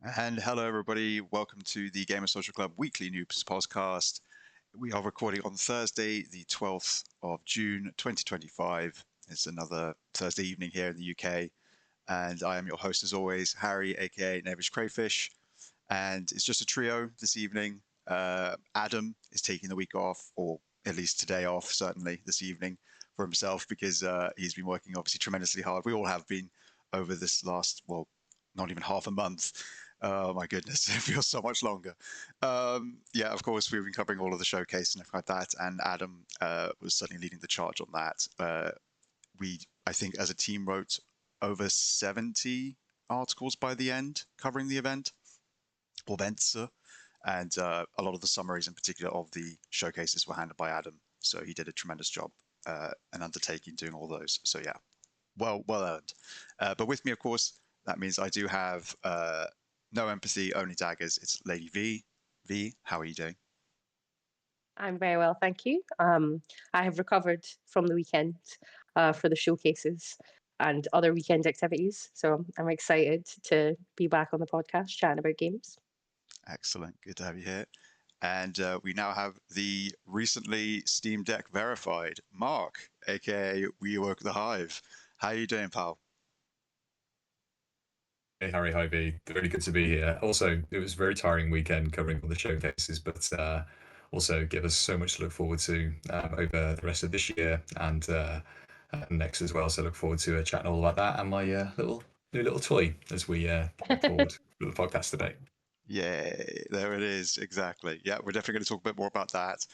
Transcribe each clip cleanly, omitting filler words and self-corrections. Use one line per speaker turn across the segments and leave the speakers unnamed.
And hello, everybody. Welcome to the Gamer Social Club Weekly News Podcast. We are recording on Thursday, the 12th of June, 2025. It's another Thursday evening here in the UK. And I am your host, as always, Harry, aka Knavish Crayfish. And it's just a trio this evening. Adam is taking the week off, or at least today off, certainly this evening, for himself because he's been working obviously tremendously hard. We all have been over this last, well, not even half a month. Oh my goodness, it feels so much longer. Yeah, of course, we've been covering all of the showcase and everything like that, and Adam was certainly leading the charge on that. I think, as a team, wrote over 70 articles by the end covering the event, or events, and a lot of the summaries in particular of the showcases were handled by Adam. So he did a tremendous job and undertaking doing all those. So yeah, well earned. But with me, of course, that means I do have no empathy, only daggers. It's Lady V. V, how are you doing?
I'm very well, thank you. I have recovered from the weekend for the showcases and other weekend activities. So I'm excited to be back on the podcast chatting about games.
Excellent. Good to have you here. And we now have the recently Steam Deck verified Mark, aka We Woke the Hive. How are you doing, pal?
Hey Harry, hi V. Really good to be here. Also, it was a very tiring weekend covering all the showcases, but also give us so much to look forward to over the rest of this year and next as well. So look forward to chatting all about that and my little toy as we get forward with the podcast today.
Yay, there it is. Exactly. Yeah, we're definitely going to talk a bit more about that.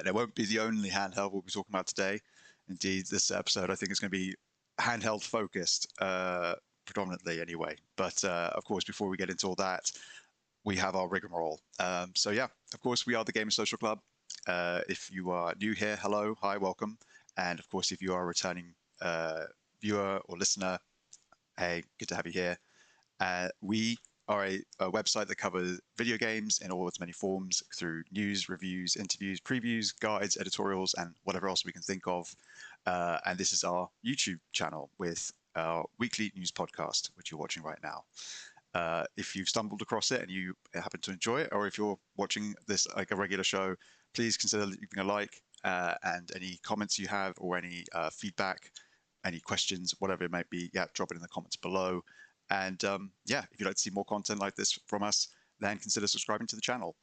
It won't be the only handheld we'll be talking about today. Indeed, this episode I think is going to be handheld focused, predominantly anyway. But of course, before we get into all that, we have our rigmarole. So yeah, of course, we are the Gamer Social Club. If you are new here, hello, hi, welcome. And of course, if you are a returning viewer or listener, hey, good to have you here. We are a website that covers video games in all its many forms through news, reviews, interviews, previews, guides, editorials, and whatever else we can think of. And this is our YouTube channel with our weekly news podcast, which you're watching right now. If you've stumbled across it and you happen to enjoy it, or if you're watching this like a regular show, please consider leaving a like and any comments you have or any feedback, any questions, whatever it might be, yeah, drop it in the comments below. And yeah, if you'd like to see more content like this from us, then consider subscribing to the channel.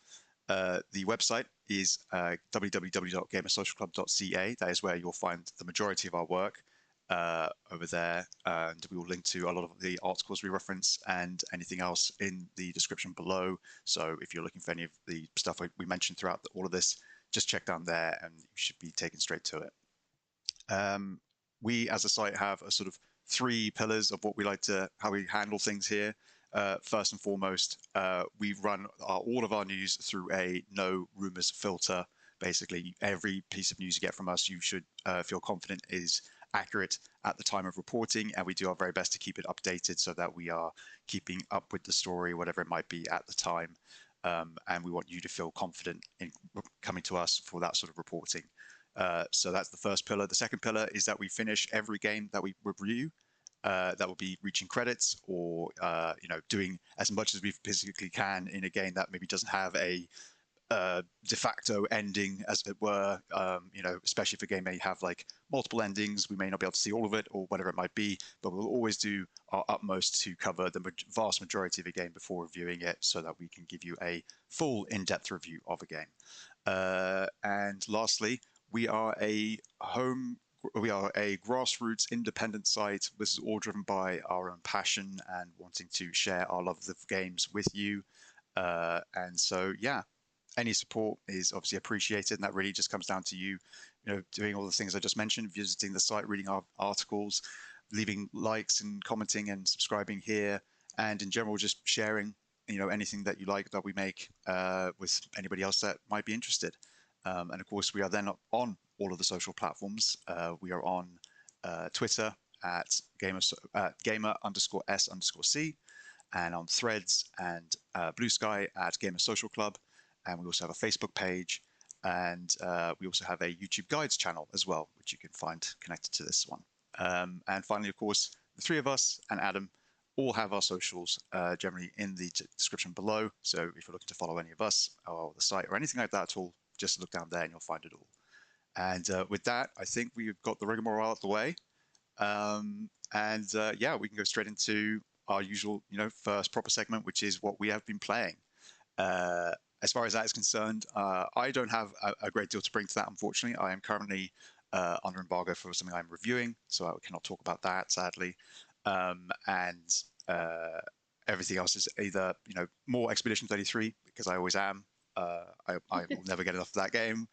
The website is www.gamersocialclub.ca. That is where you'll find the majority of our work over there. And we will link to a lot of the articles we reference and anything else in the description below. So if you're looking for any of the stuff we mentioned throughout all of this, just check down there and you should be taken straight to it. We as a site have a sort of three pillars of what we like to, how we handle things here. First and foremost, we run all of our news through a no rumors filter. Basically, every piece of news you get from us, you should feel confident is accurate at the time of reporting, and we do our very best to keep it updated so that we are keeping up with the story, whatever it might be at the time. And we want you to feel confident in coming to us for that sort of reporting. So that's the first pillar. The second pillar is that we finish every game that we review. That will be reaching credits or doing as much as we physically can in a game that maybe doesn't have a de facto ending, as it were. Especially if a game may have like multiple endings, we may not be able to see all of it or whatever it might be. But we'll always do our utmost to cover the vast majority of a game before reviewing it, so that we can give you a full in-depth review of a game. And lastly, we are a grassroots independent site. This is all driven by our own passion and wanting to share our love of the games with you. And so, yeah, any support is obviously appreciated, and that really just comes down to you, doing all the things I just mentioned, visiting the site, reading our articles, leaving likes and commenting and subscribing here, and in general, just sharing, anything that you like that we make with anybody else that might be interested. And of course, we are then on all of the social platforms. We are on Twitter at gamer_s_c, and on Threads and Blue Sky at Gamer Social Club. And we also have a Facebook page, and we also have a YouTube Guides channel as well, which you can find connected to this one. And finally, of course, the three of us and Adam all have our socials generally in the description below. So if you're looking to follow any of us or the site or anything like that at all, just look down there and you'll find it all. And with that, I think we've got the rigmarole out the way. Yeah, we can go straight into our usual, first proper segment, which is what we have been playing. As far as that is concerned, I don't have a great deal to bring to that, unfortunately. I am currently under embargo for something I'm reviewing, so I cannot talk about that, sadly. Everything else is either, more Expedition 33, because I always am. I will never get enough of that game.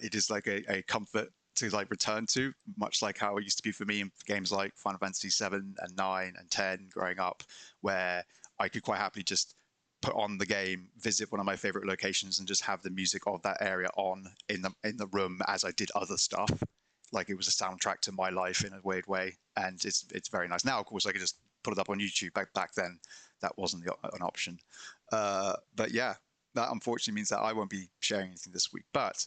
It is like a comfort to return to, much like how it used to be for me in games like Final Fantasy 7 and 9 and 10 growing up, where I could quite happily just put on the game, visit one of my favorite locations, and just have the music of that area on in the room as I did other stuff. Like it was a soundtrack to my life in a weird way, and it's very nice. Now, of course, I could just put it up on YouTube. Back then, that wasn't an option. But yeah, that unfortunately means that I won't be sharing anything this week. But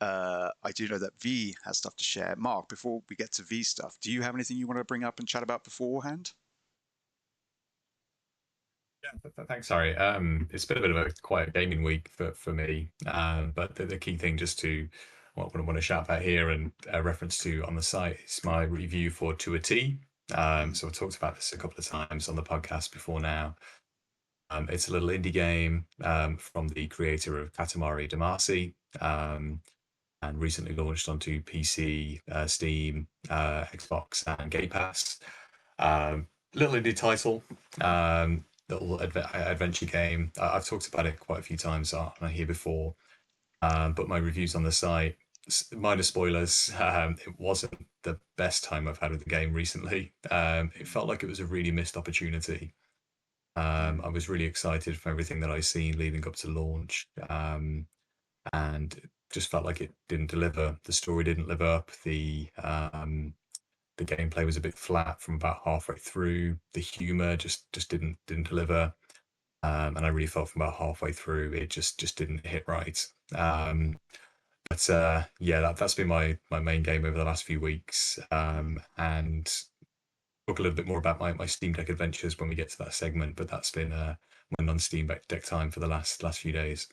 I do know that V has stuff to share. Mark, before we get to V stuff, do you have anything you want to bring up and chat about beforehand?
Yeah, thanks, Harry. It's been a bit of a quiet gaming week for me, but the key thing just to what I want to shout about here and reference to on the site is my review for To a T. So I've talked about this a couple of times on the podcast before now. It's a little indie game from the creator of Katamari Damacy, and recently launched onto PC, Steam, Xbox, and Game Pass. Little indie title, little adventure game. I've talked about it quite a few times on here before, but my reviews on the site, minor spoilers, it wasn't the best time I've had with the game recently. It felt like it was a really missed opportunity. I was really excited for everything that I've seen leading up to launch, and it just felt like it didn't deliver. The story didn't live up. The gameplay was a bit flat from about halfway through. The humor just didn't deliver, and I really felt from about halfway through it just didn't hit right. Yeah, that's been my main game over the last few weeks, and talk a little bit more about my Steam Deck adventures when we get to that segment. But that's been my non-Steam Deck time for the last few days.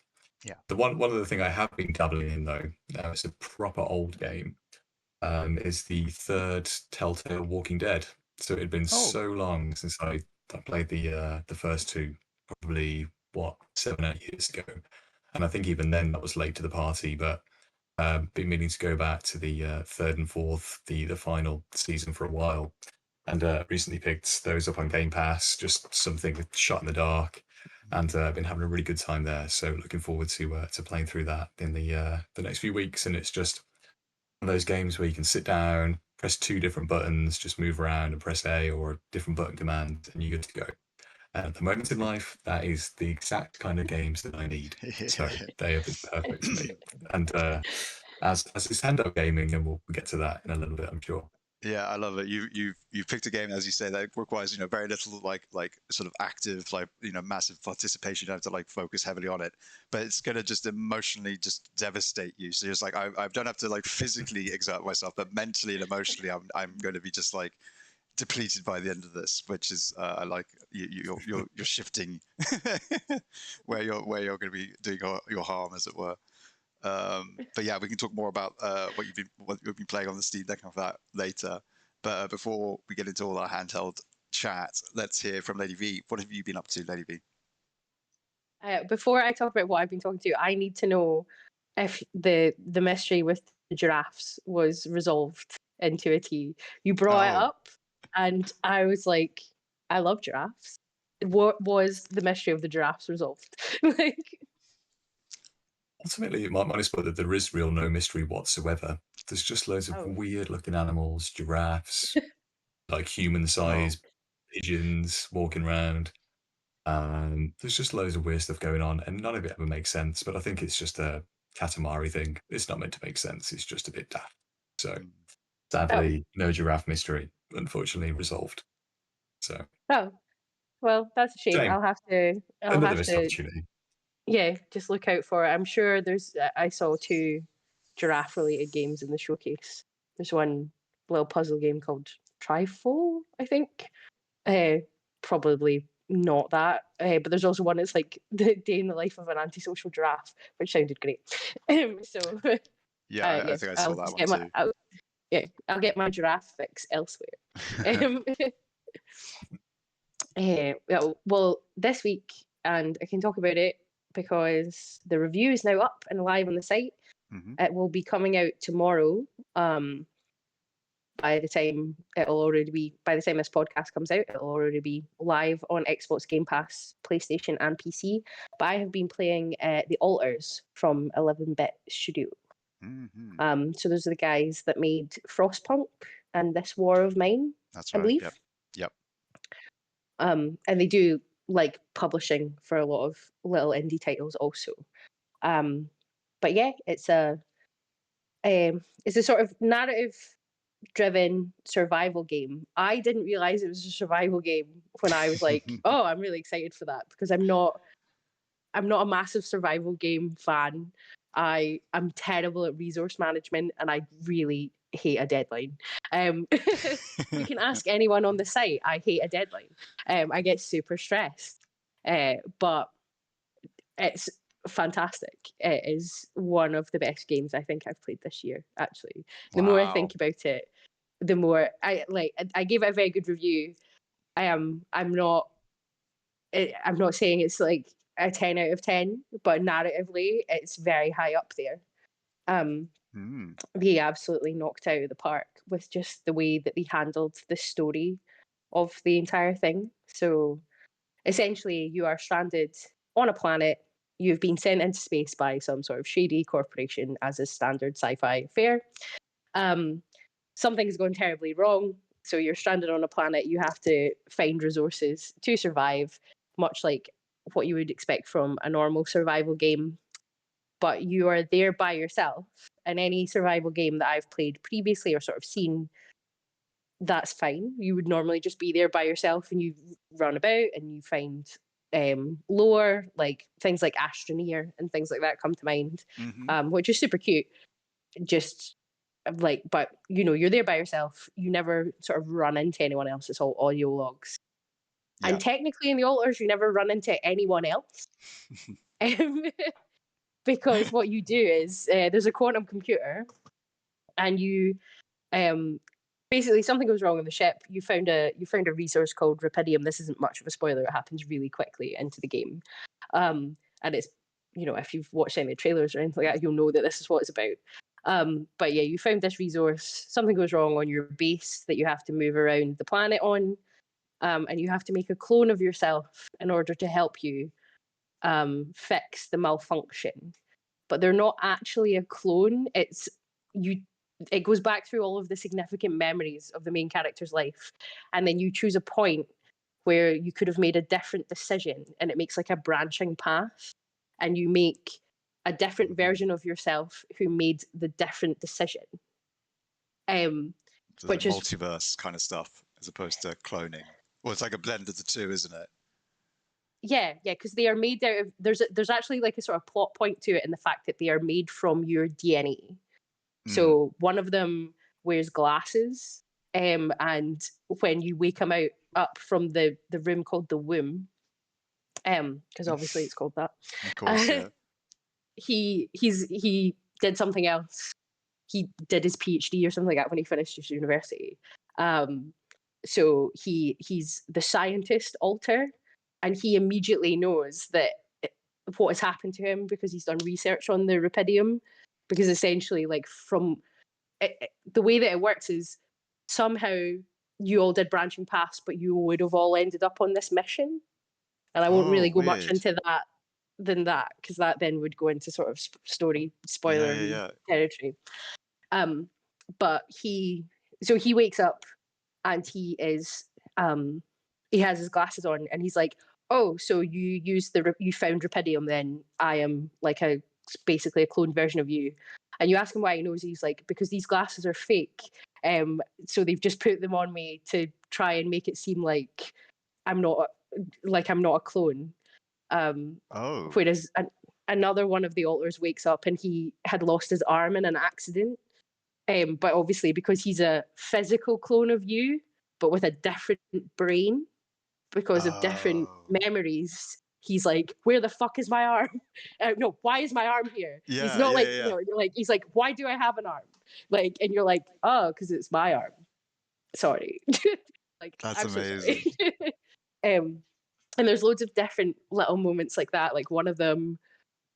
Yeah.
The one other thing I have been dabbling in though, it's a proper old game, is the third Telltale Walking Dead. So it had been so long since I played the first two, probably 7-8 years ago, and I think even then that was late to the party. But been meaning to go back to the third and fourth, the final season for a while, and recently picked those up on Game Pass. Just something shot in the dark, and I've been having a really good time there. So looking forward to playing through that in the next few weeks. And it's just one of those games where you can sit down, press two different buttons, just move around and press A or a different button command, and you're good to go. And at the moment in life, that is the exact kind of games that I need. So they have been perfect for me. And as is Handheld Gaming, and we'll get to that in a little bit, I'm sure.
Yeah, I love it. You've picked a game, as you say, that requires very little like sort of active massive participation. You don't have to focus heavily on it, but it's gonna just emotionally just devastate you. So it's I don't have to physically exert myself, but mentally and emotionally, I'm going to be just depleted by the end of this, which is I like you're shifting where you're going to be doing your harm, as it were. But yeah, we can talk more about what you've been playing on the Steam Deck and that later. But before we get into all our handheld chat, let's hear from Lady V. What have you been up to, Lady V?
Before I talk about what I've been talking to, I need to know if the mystery with the giraffes was resolved into a T. You brought it up, and I was like, I love giraffes. What was the mystery of the giraffes resolved?
Ultimately, it might explode that there is no mystery whatsoever. There's just loads of weird-looking animals, giraffes, human-sized pigeons walking around. There's just loads of weird stuff going on, and none of it ever makes sense. But I think it's just a Katamari thing. It's not meant to make sense. It's just a bit daft. So, sadly, no giraffe mystery, unfortunately, resolved. So.
Oh, well, that's a shame. I'll have to.
Opportunity.
Yeah, just look out for it. I'm sure I saw 2 giraffe-related games in the showcase. There's one little puzzle game called Trifle, I think. probably not that. But there's also one that's like the day in the life of an antisocial giraffe, which sounded great. So
Yeah, I
yeah,
think I saw
I'll
that
just
one
get
too.
I'll get my giraffe fix elsewhere. Well, this week, and I can talk about it because the review is now up and live on the site.
Mhm.
It will be coming out tomorrow. By the time this podcast comes out, it'll already be live on Xbox Game Pass, PlayStation, and PC. But I have been playing The Alters from 11-Bit Studio.
Mhm.
So those are the guys that made Frostpunk and This War of Mine,
That's
I
right.
believe.
Yep.
And they do like publishing for a lot of little indie titles also. But yeah, it's a sort of narrative-driven survival game. I didn't realize it was a survival game when I was like, "Oh, I'm really excited for that," because I'm not a massive survival game fan. I'm terrible at resource management, and I really hate a deadline. You can ask anyone on the site. I hate a deadline. I get super stressed. But it's fantastic. It is one of the best games I think I've played this year. Actually, the more I
Wow.
think about it, the more I like. I gave it a very good review. I'm not saying it's like a 10 out of 10, but narratively, it's very high up there. They absolutely knocked out of the park with just the way that they handled the story of the entire thing. So essentially, you are stranded on a planet. You've been sent into space by some sort of shady corporation, as is standard sci-fi fare. Something's gone terribly wrong. So you're stranded on a planet. You have to find resources to survive, much like what you would expect from a normal survival game. But you are there by yourself. And any survival game that I've played previously or sort of seen, that's fine. You would normally just be there by yourself and you run about and you find lore, like things like Astroneer and things like that come to mind, which is super cute. Just like, but you're there by yourself. You never sort of run into anyone else. It's all audio logs.
Yeah.
And technically in the Alters, you never run into anyone else. Because what you do is there's a quantum computer and you basically something goes wrong on the ship. You found a resource called rupidium. This isn't much of a spoiler. It happens really quickly into the game. And it's, if you've watched any trailers or anything like that, you'll know that this is what it's about. But yeah, you found this resource. Something goes wrong on your base that you have to move around the planet on. And you have to make a clone of yourself in order to help you fix the malfunction. But they're not actually a clone. It goes back through all of the significant memories of the main character's life. And then you choose a point where you could have made a different decision and it makes like a branching path. And you make a different version of yourself who made the different decision.
So
Which
like
is
multiverse kind of stuff as opposed to cloning. Well, it's like a blend of the two, isn't it?
yeah, because they are made out of there's actually like a sort of plot point to it in the fact that they are made from your DNA. So one of them wears glasses, and when you wake him up from the room called the womb, because obviously it's called that.
Of course, yeah.
He did something else. He did his PhD or something like that when he finished his university. So he's the scientist Alter, and he immediately knows that what has happened to him because he's done research on the rupidium. Because essentially, like the way that it works is somehow you all did branching paths, but you would have all ended up on this mission. And I won't really go much into that because that then would go into sort of story spoiler territory. But he wakes up and he has his glasses on and he's like, oh, so you found rupidium, then I am like basically a cloned version of you. And you ask him why he knows, he's like, because these glasses are fake. So they've just put them on me to try and make it seem like I'm not a clone. Whereas another one of the Alters wakes up and he had lost his arm in an accident. But obviously because he's a physical clone of you, but with a different brain, because of different
Oh.
memories. He's like, where the fuck is my arm? No, why is my arm here? He's
Yeah,
not
yeah,
like,
yeah.
you know, like, he's like, why do I have an arm? Like, and you're like, oh, because it's my arm. Sorry. Like,
That's
I'm so
amazing.
sorry. And there's loads of different little moments like that. Like one of them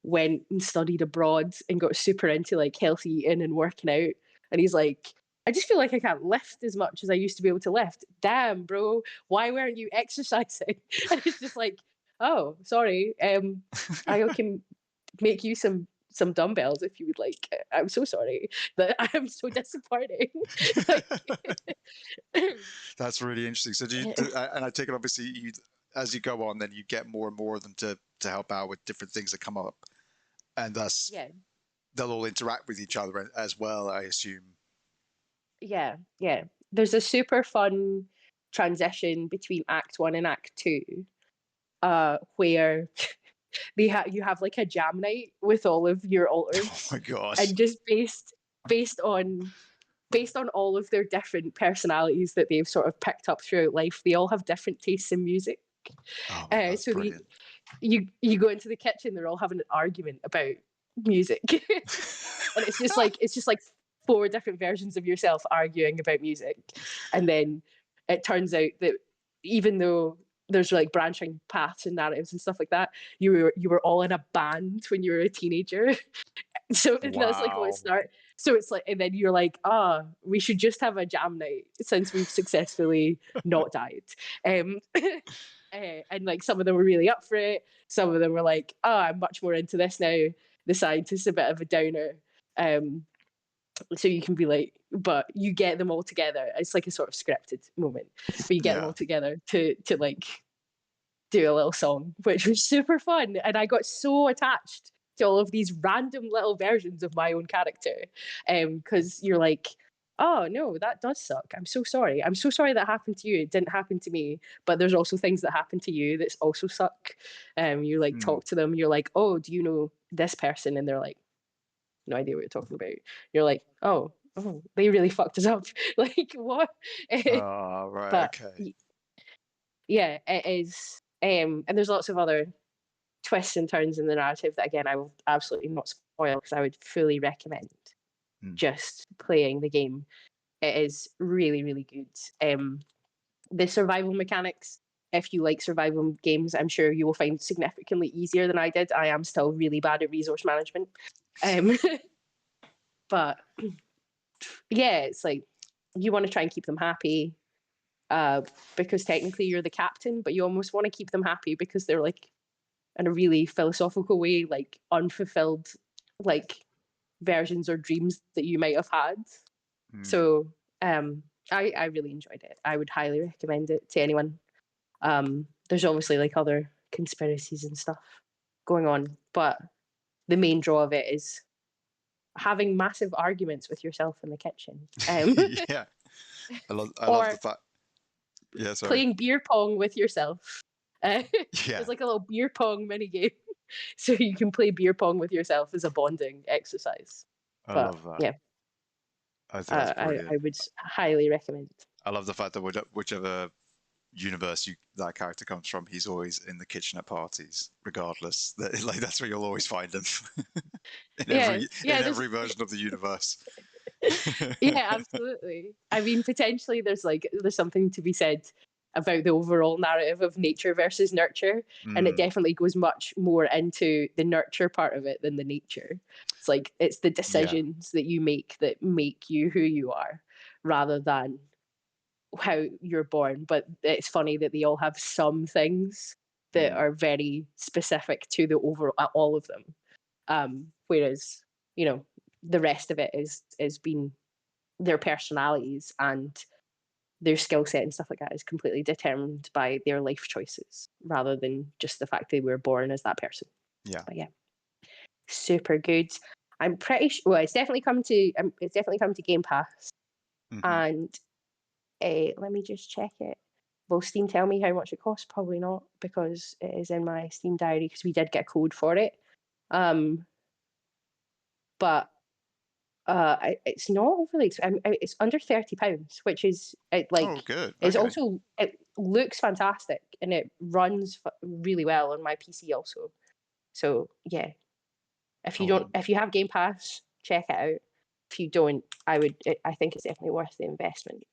went and studied abroad and got super into like healthy eating and working out. And he's like, I just feel like I can't lift as much as I used to be able to lift. Damn, bro, why weren't you exercising? And it's just like, oh, sorry. I can make you some dumbbells if you would like. I'm so sorry that I'm so disappointing.
That's really interesting. So and I take it obviously you, as you go on, then you get more and more of them to help out with different things that come up, and thus
Yeah.
they'll all interact with each other as well, I assume.
Yeah. There's a super fun transition between Act 1 and Act 2, where you have like a jam night with all of your
Oh
alters,
my gosh.
and just based on all of their different personalities that they've sort of picked up throughout life, they all have different tastes in music.
Oh my God, that's
So
brilliant.
you go into the kitchen, they're all having an argument about music, and it's just like 4 different versions of yourself arguing about music, and then it turns out that even though there's like branching paths and narratives and stuff like that, you were all in a band when you were a teenager. So that's like what
Wow.
it starts. So it's like, and then you're like, we should just have a jam night since we've successfully not died. And like some of them were really up for it. Some of them were like, I'm much more into this now. The scientist's a bit of a downer. So you can be like, but you get them all together. It's like a sort of scripted moment, but you get them all together to like do a little song, which was super fun. And I got so attached to all of these random little versions of my own character, because you're like, oh no, that does suck. I'm so sorry. I'm so sorry that happened to you. It didn't happen to me, but there's also things that happen to you that also suck. You like talk to them. You're like, oh, do you know this person? And they're like, no idea what you're talking about. You're like, oh, they really fucked us up. Like what?
Oh, right.
But
Okay.
yeah, it is. And there's lots of other twists and turns in the narrative that, again, I will absolutely not spoil because I would fully recommend just playing the game. It is really, really good. The survival mechanics, if you like survival games, I'm sure you will find significantly easier than I did. I am still really bad at resource management. But yeah, it's like you want to try and keep them happy, because technically you're the captain, but you almost want to keep them happy because they're like, in a really philosophical way, like unfulfilled like versions or dreams that you might have had. So I really enjoyed it. I would highly recommend it to anyone. There's obviously like other conspiracies and stuff going on, but the main draw of it is having massive arguments with yourself in the kitchen.
Yeah. I love the fact. Yeah, sorry.
Playing beer pong with yourself.
Yeah.
There's like a little beer pong mini game, so you can play beer pong with yourself as a bonding exercise.
I love that.
Yeah,
I think that's brilliant.
I would highly recommend it.
I love the fact that whichever universe that character comes from, he's always in the kitchen at parties, regardless. Like that's where you'll always find him in every version of the universe.
Yeah, absolutely. I mean, potentially there's something to be said about the overall narrative of nature versus nurture, and it definitely goes much more into the nurture part of it than the nature. It's like it's the decisions that you make that make you who you are, rather than how you're born. But it's funny that they all have some things that are very specific to the overall all of them, whereas the rest of it is being their personalities and their skill set and stuff like that is completely determined by their life choices rather than just the fact they were born as that person. But yeah, super good. I'm pretty sure. Well, it's definitely come to Game Pass, and let me just check it. Will Steam tell me how much it costs? Probably not, because it is in my Steam diary because we did get a code for it. But it's not overly. It's under £30, which is
Oh, good.
It's
okay.
also looks fantastic and it runs really well on my PC also. So yeah, if you have Game Pass, check it out. If you don't, I think it's definitely worth the investment.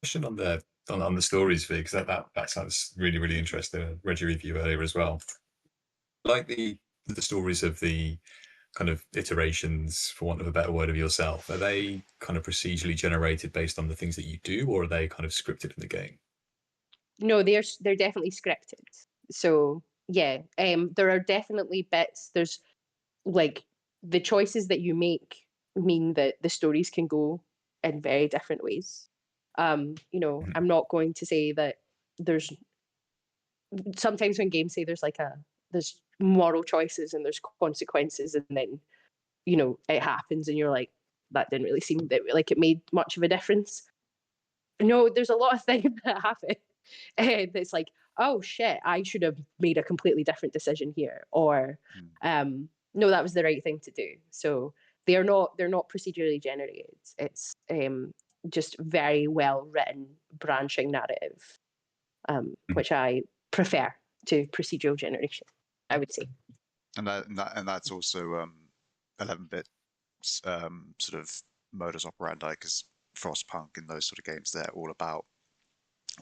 Question on the stories, V, because that sounds really, really interesting. I read your review earlier as well. Like the stories of the kind of iterations, for want of a better word, of yourself, are they kind of procedurally generated based on the things that you do, or are they kind of scripted in the game?
No, they're definitely scripted. So yeah, there are definitely bits. There's like the choices that you make mean that the stories can go in very different ways. I'm not going to say that there's sometimes when games say there's moral choices and there's consequences, and then it happens and you're like, that didn't really seem like it made much of a difference. No, there's a lot of things that happen and it's like, oh shit, I should have made a completely different decision here, or no, that was the right thing to do. So they're not procedurally generated. It's just very well written branching narrative, which I prefer to procedural generation, I would say.
And that's also 11-bit sort of modus operandi, because Frostpunk and those sort of games, they're all about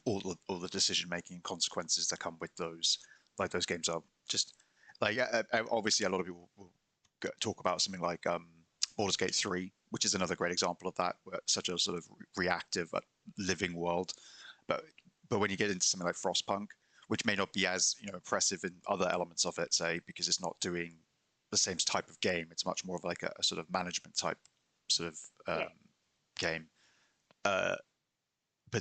all the decision making and consequences that come with those. Like those games are just like obviously a lot of people will talk about something like Baldur's Gate 3, which is another great example of that, such a sort of reactive living world. But when you get into something like Frostpunk, which may not be as impressive in other elements of it, say because it's not doing the same type of game, it's much more of like a sort of management type sort of game. But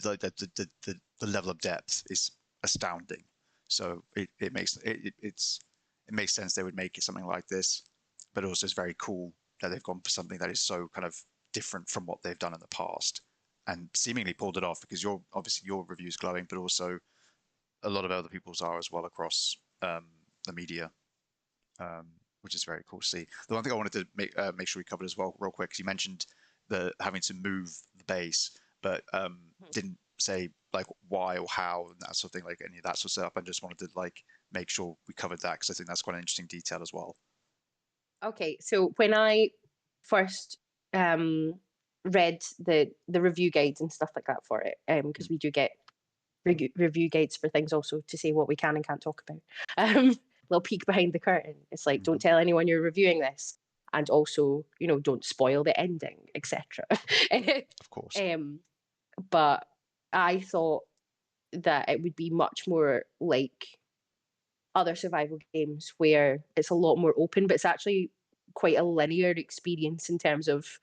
the level of depth is astounding. So it makes sense they would make it something like this, but also it's very cool that they've gone for something that is so kind of different from what they've done in the past, and seemingly pulled it off, because obviously your review is glowing, but also a lot of other people's are as well across the media, which is very cool to see. The one thing I wanted to make sure we covered as well, real quick, because you mentioned the having to move the base, but didn't say like why or how and that sort of thing, like any of that sort of stuff. I just wanted to like make sure we covered that, because I think that's quite an interesting detail as well.
Okay, so when I first read the review guides and stuff like that for it, because we do get review guides for things also to say what we can and can't talk about. Little peek behind the curtain. It's like, don't tell anyone you're reviewing this, and also don't spoil the ending, etc.
Of course.
But I thought that it would be much more like other survival games where it's a lot more open, but it's actually quite a linear experience in terms of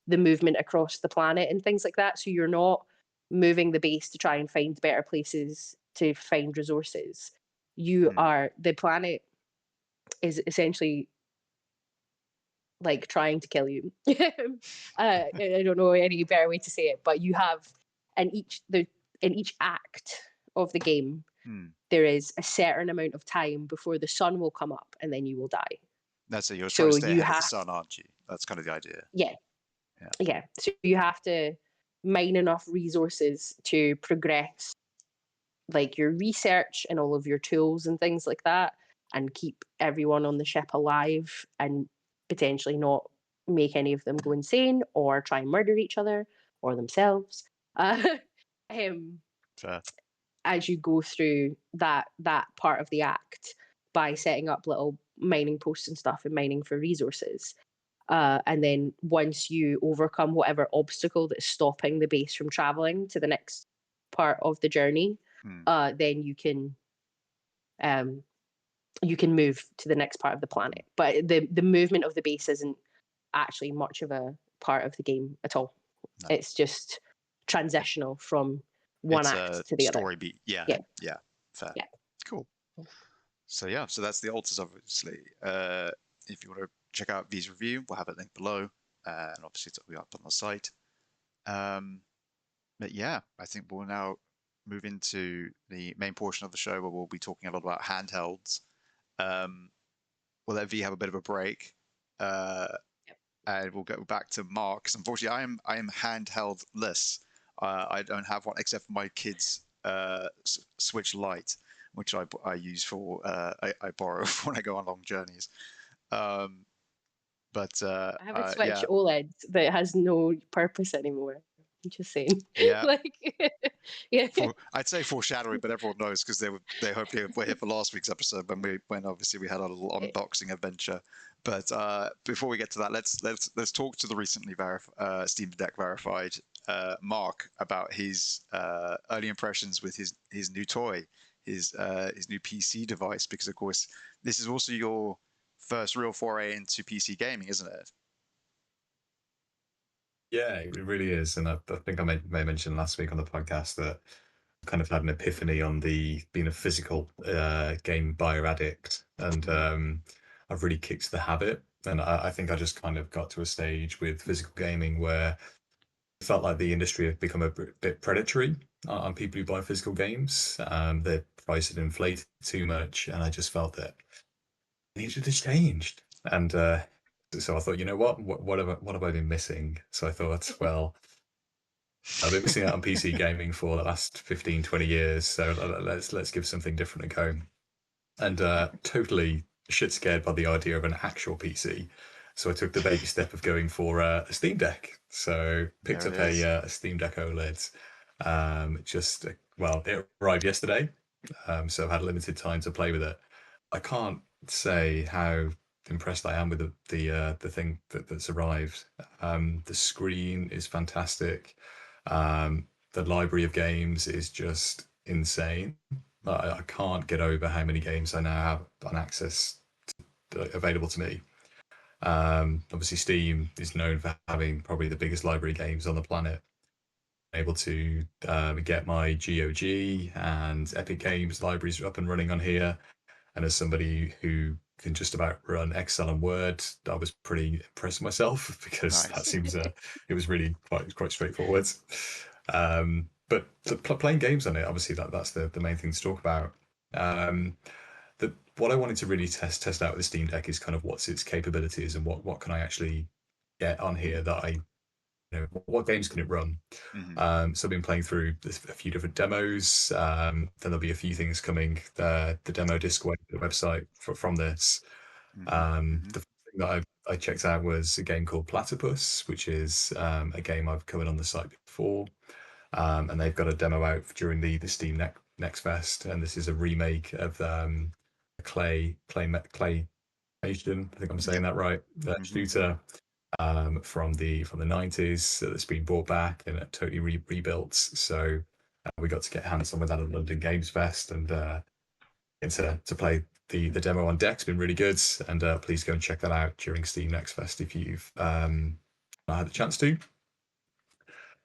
the movement across the planet and things like that. So you're not moving the base to try and find better places to find resources. The planet is essentially like trying to kill you. I don't know any better way to say it, but you have in each act of the game, there is a certain amount of time before the sun will come up, and then you will die.
That's it. You're trying to stay ahead of the sun, aren't you? That's kind of the idea.
Yeah. So you have to mine enough resources to progress like your research and all of your tools and things like that, and keep everyone on the ship alive and potentially not make any of them go insane or try and murder each other or themselves.
Fair.
As you go through that part of the act, by setting up little mining posts and stuff and mining for resources. And then once you overcome whatever obstacle that's stopping the base from traveling to the next part of the journey, then you can move to the next part of the planet. But the movement of the base isn't actually much of a part of the game at all. No. It's just transitional from one act to the other.
Story beat. Yeah. Fair. Yeah. Cool. So that's the altars, obviously. If you want to check out V's review, we'll have a link below, and obviously it'll be up on the site. But yeah, I think we'll now move into the main portion of the show, where we'll be talking a lot about handhelds. We'll let V have a bit of a break, and we'll go back to Mark, because unfortunately I am handheld-less. I don't have one except for my kids' Switch Lite, which I use for I borrow when I go on long journeys. Um, but
I have a Switch
yeah,
OLED that has no purpose anymore. I'm just saying.
yeah.
Like, yeah.
I'd say foreshadowing, but everyone knows because they hopefully were here for last week's episode when obviously we had a little unboxing adventure. But before we get to that, let's talk to the recently Steam Deck verified Mark about his early impressions with his new toy, his new PC device, because of course this is also your first real foray into PC gaming, isn't it?
Yeah, it really is. And I think I may mention last week on the podcast that I kind of had an epiphany on the being a physical game buyer addict. And I've really kicked the habit. And I think I just kind of got to a stage with physical gaming where it felt like the industry had become a bit predatory on people who buy physical games. Their price had inflated too much. And I just felt that it needed to change. And so I thought, you know what have I been missing? So I thought, well, I've been missing out on PC gaming for the last 15, 20 years. So let's give something different a go. And totally shit scared by the idea of an actual PC. So I took the baby step of going for a Steam Deck. So picked
There
up
it is.
a Steam Deck OLED. Well, it arrived yesterday. So I've had limited time to play with it. I can't say how impressed I am with the thing that's arrived. The screen is fantastic. The library of games is just insane. I can't get over how many games I now have on access available to me. Obviously, Steam is known for having probably the biggest library of games on the planet. I'm able to get my GOG and Epic Games libraries up and running on here. And as somebody who can just about run Excel and Word, I was pretty impressed with myself because that
Nice.
seems it was really quite straightforward. But playing games on it, obviously that's the main thing to talk about. Um, what I wanted to really test out with the Steam Deck is kind of what's its capabilities and what can I actually get on here that what games can it run?
Mm-hmm.
So I've been playing through a few different demos. Then there'll be a few things coming. The demo disc website from this.
Mm-hmm. Mm-hmm.
The first thing that I checked out was a game called Platypus, which is a game I've covered on the site before. And they've got a demo out during the Steam Next Fest, and this is a remake of Claymation. I think I'm saying
Yep.
that right. The
Mm-hmm.
shooter from the 90s that's been brought back and totally rebuilt. So we got to get hands on with that at London Games Fest and to play the demo on deck's been really good. And please go and check that out during Steam Next Fest if you've not had the chance to.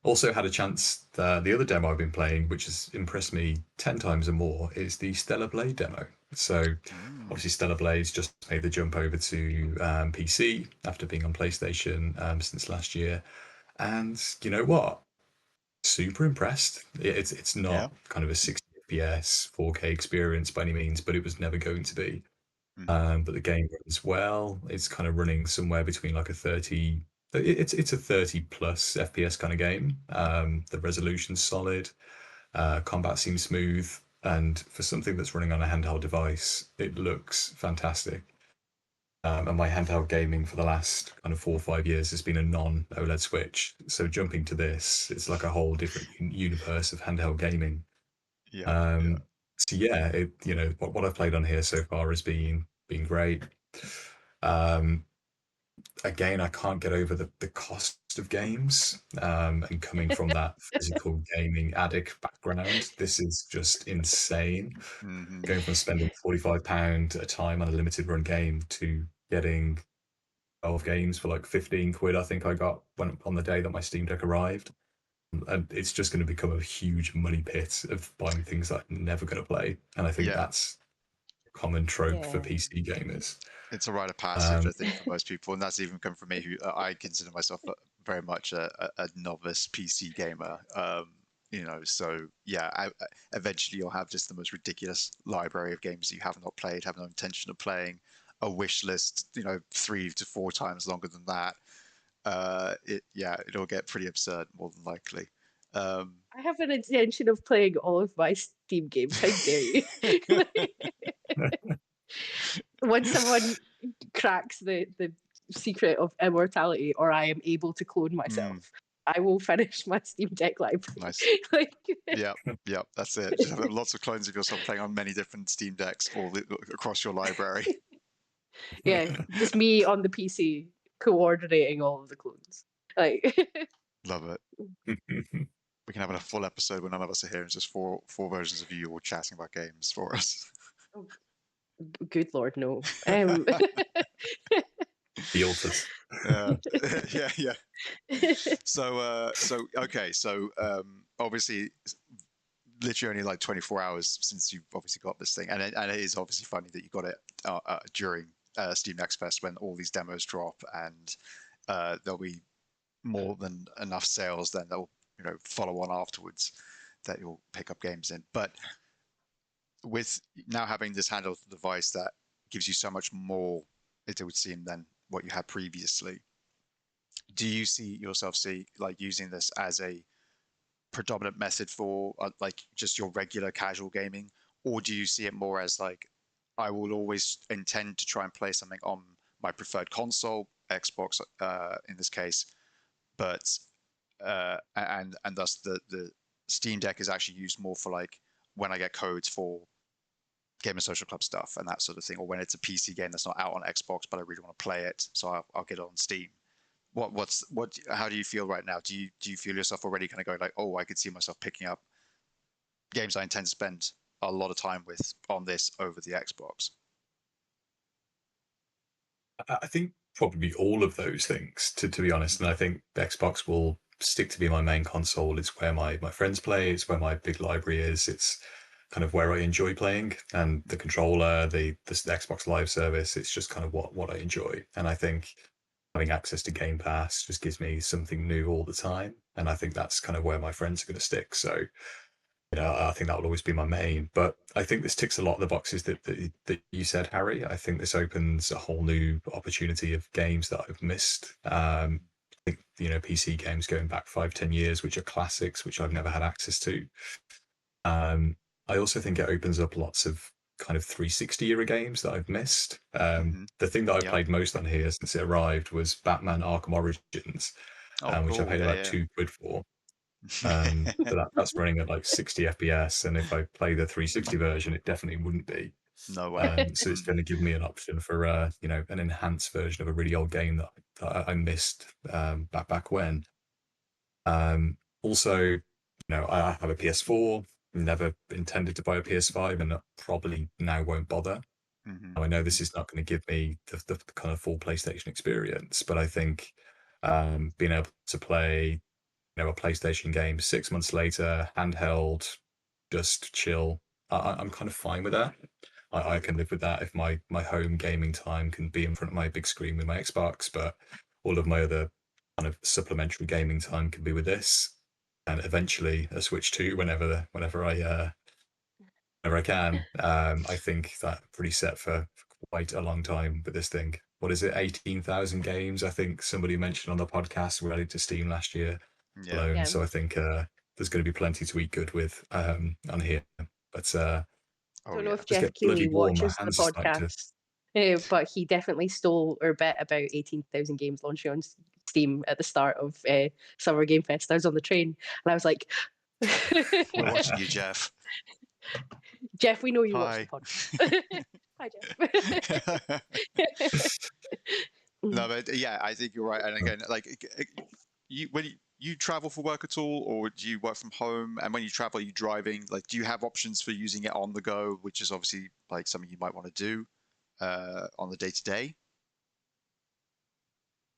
Also had a chance, the other demo I've been playing, which has impressed me 10 times or more, is the Stellar Blade demo. So obviously Stellar Blade's just made the jump over to PC after being on PlayStation since last year. And you know what? Super impressed. It's
Yeah.
not kind of a 60 FPS 4K experience by any means, but it was never going to be.
Mm-hmm.
But the game runs well. It's kind of running somewhere between like a 30. It's a 30 plus FPS kind of game. The resolution's solid. Combat seems smooth, and for something that's running on a handheld device, it looks fantastic. And my handheld gaming for the last kind of 4 or 5 years has been a non-OLED Switch. So jumping to this, it's like a whole different universe of handheld gaming.
Yeah. Yeah.
Um, so yeah, what I've played on here so far has been great. Um, Again, I can't get over the cost of games. And coming from that physical gaming addict background, this is just insane.
Mm-hmm.
Going from spending £45 a time on a limited run game to getting 12 games for like 15 quid, I think I got on the day that my Steam Deck arrived. And it's just going to become a huge money pit of buying things that I'm never going to play. And I think
Yeah.
that's a common trope for
Yeah.
PC gamers.
It's a rite of passage, I
Um,
think, for most people, and that's even come from me, who I consider myself very much a novice PC gamer. So yeah, eventually you'll have just the most ridiculous library of games you have not played, have no intention of playing, a wish list, 3 to 4 times longer than that. It'll get pretty absurd more than likely.
I have an intention of playing all of my Steam games. How dare you? Once someone cracks the secret of immortality, or I am able to clone myself, I will finish my Steam Deck library.
Nice.
Like,
Yeah, that's it. Just have lots of clones of yourself playing on many different Steam Decks across your library.
yeah, just me on the PC coordinating all of the clones. Like,
Love it. We can have a full episode when none of us are here. It's just four versions of you all chatting about games for us.
oh, good lord, no.
The authors.
Yeah. So okay. So obviously, literally only like 24 hours since you've obviously got this thing, and it is obviously funny that you got it during Steam Next Fest when all these demos drop, and there'll be more than enough sales then they'll follow on afterwards that you'll pick up games in. But with now having this handheld device that gives you so much more, it would seem, than what you had previously, do you see yourself using this as a predominant method for like just your regular casual gaming, or do you see it more as like, I will always intend to try and play something on my preferred console, Xbox in this case, but and thus the Steam Deck is actually used more for like when I get codes for Game and Social Club stuff and that sort of thing, or when it's a PC game that's not out on Xbox but I really want to play it, so I'll get it on Steam. How do you feel right now? Do you feel yourself already kind of going like, oh, I could see myself picking up games I intend to spend a lot of time with on this over the Xbox?
I think probably all of those things, to be honest. And I think Xbox will stick to be my main console. It's where my friends play. It's where my big library is. It's kind of where I enjoy playing. And the controller, the Xbox Live service, it's just kind of what I enjoy. And I think having access to Game Pass just gives me something new all the time. And I think that's kind of where my friends are going to stick. So I think that will always be my main. But I think this ticks a lot of the boxes that you said, Harry. I think this opens a whole new opportunity of games that I've missed. I think, PC games going back 5-10 years, which are classics, which I've never had access to. I also think it opens up lots of kind of 360 era games that I've missed. The thing that I played most on here since it arrived was Batman Arkham Origins, which I paid about £2 for. So that's running at like 60 FPS, and if I play the 360 version, it definitely wouldn't be.
No way.
So it's going to give me an option for an enhanced version of a really old game that I missed back when. Also, I have a PS4. Never intended to buy a PS5, and probably now won't bother. I know this is not going to give me the kind of full PlayStation experience, but I think being able to play a PlayStation game 6 months later, handheld, just chill, I'm kind of fine with that. I can live with that if my home gaming time can be in front of my big screen with my Xbox, but all of my other kind of supplementary gaming time can be with this, and eventually a Switch 2 whenever I can. I think that pretty set for quite a long time with this thing. What is it? 18,000 games, I think somebody mentioned on the podcast were added to Steam last year alone. Yeah. So I think there's going to be plenty to eat good with on here. But
I don't know if Jeff Keighley watches the podcast, but he definitely stole our bet about 18,000 games launching on Steam at the start of Summer Game Fest. I was on the train and I was like,
we're watching you, Jeff.
Jeff, we know you watch the podcast. Hi, Jeff.
No, but yeah, I think you're right. And again, like, when you travel for work at all, or do you work from home? And when you travel, are you driving? Like, do you have options for using it on the go, which is obviously like something you might want to do on the day-to-day?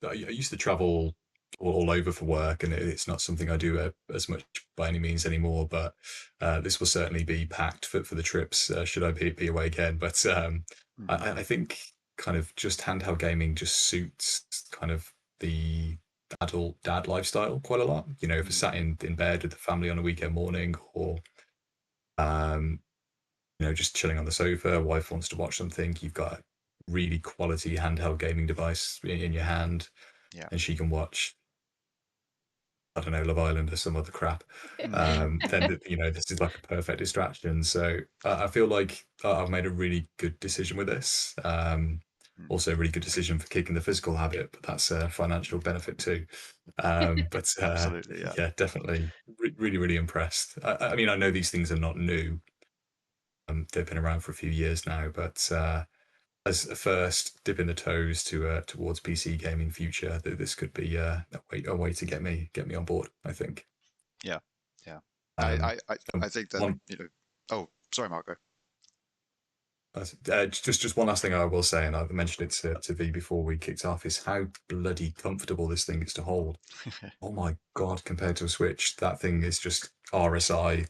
I used to travel all over for work, and it's not something I do as much by any means anymore, but this will certainly be packed for the trips should I be away again. But I think kind of just handheld gaming just suits kind of the adult dad lifestyle quite a lot. If you're sat in bed with the family on a weekend morning, or just chilling on the sofa, wife wants to watch something, you've got a really quality handheld gaming device in your hand, and she can watch I don't know, Love Island or some other crap, then this is like a perfect distraction. So I feel like I've made a really good decision with this. Also, a really good decision for kicking the physical habit, but that's a financial benefit too. But
Absolutely, yeah.
yeah, definitely, really, really impressed. I mean, I know these things are not new. They've been around for a few years now, but as a first dipping the toes towards PC gaming future, this could be a way to get me on board, I think.
Yeah.
Um,
I think that
one,
Oh, sorry, Marco.
just one last thing I will say, and I've mentioned it to V before we kicked off, is how bloody comfortable this thing is to hold. Oh my god! Compared to a Switch, that thing is just RSI.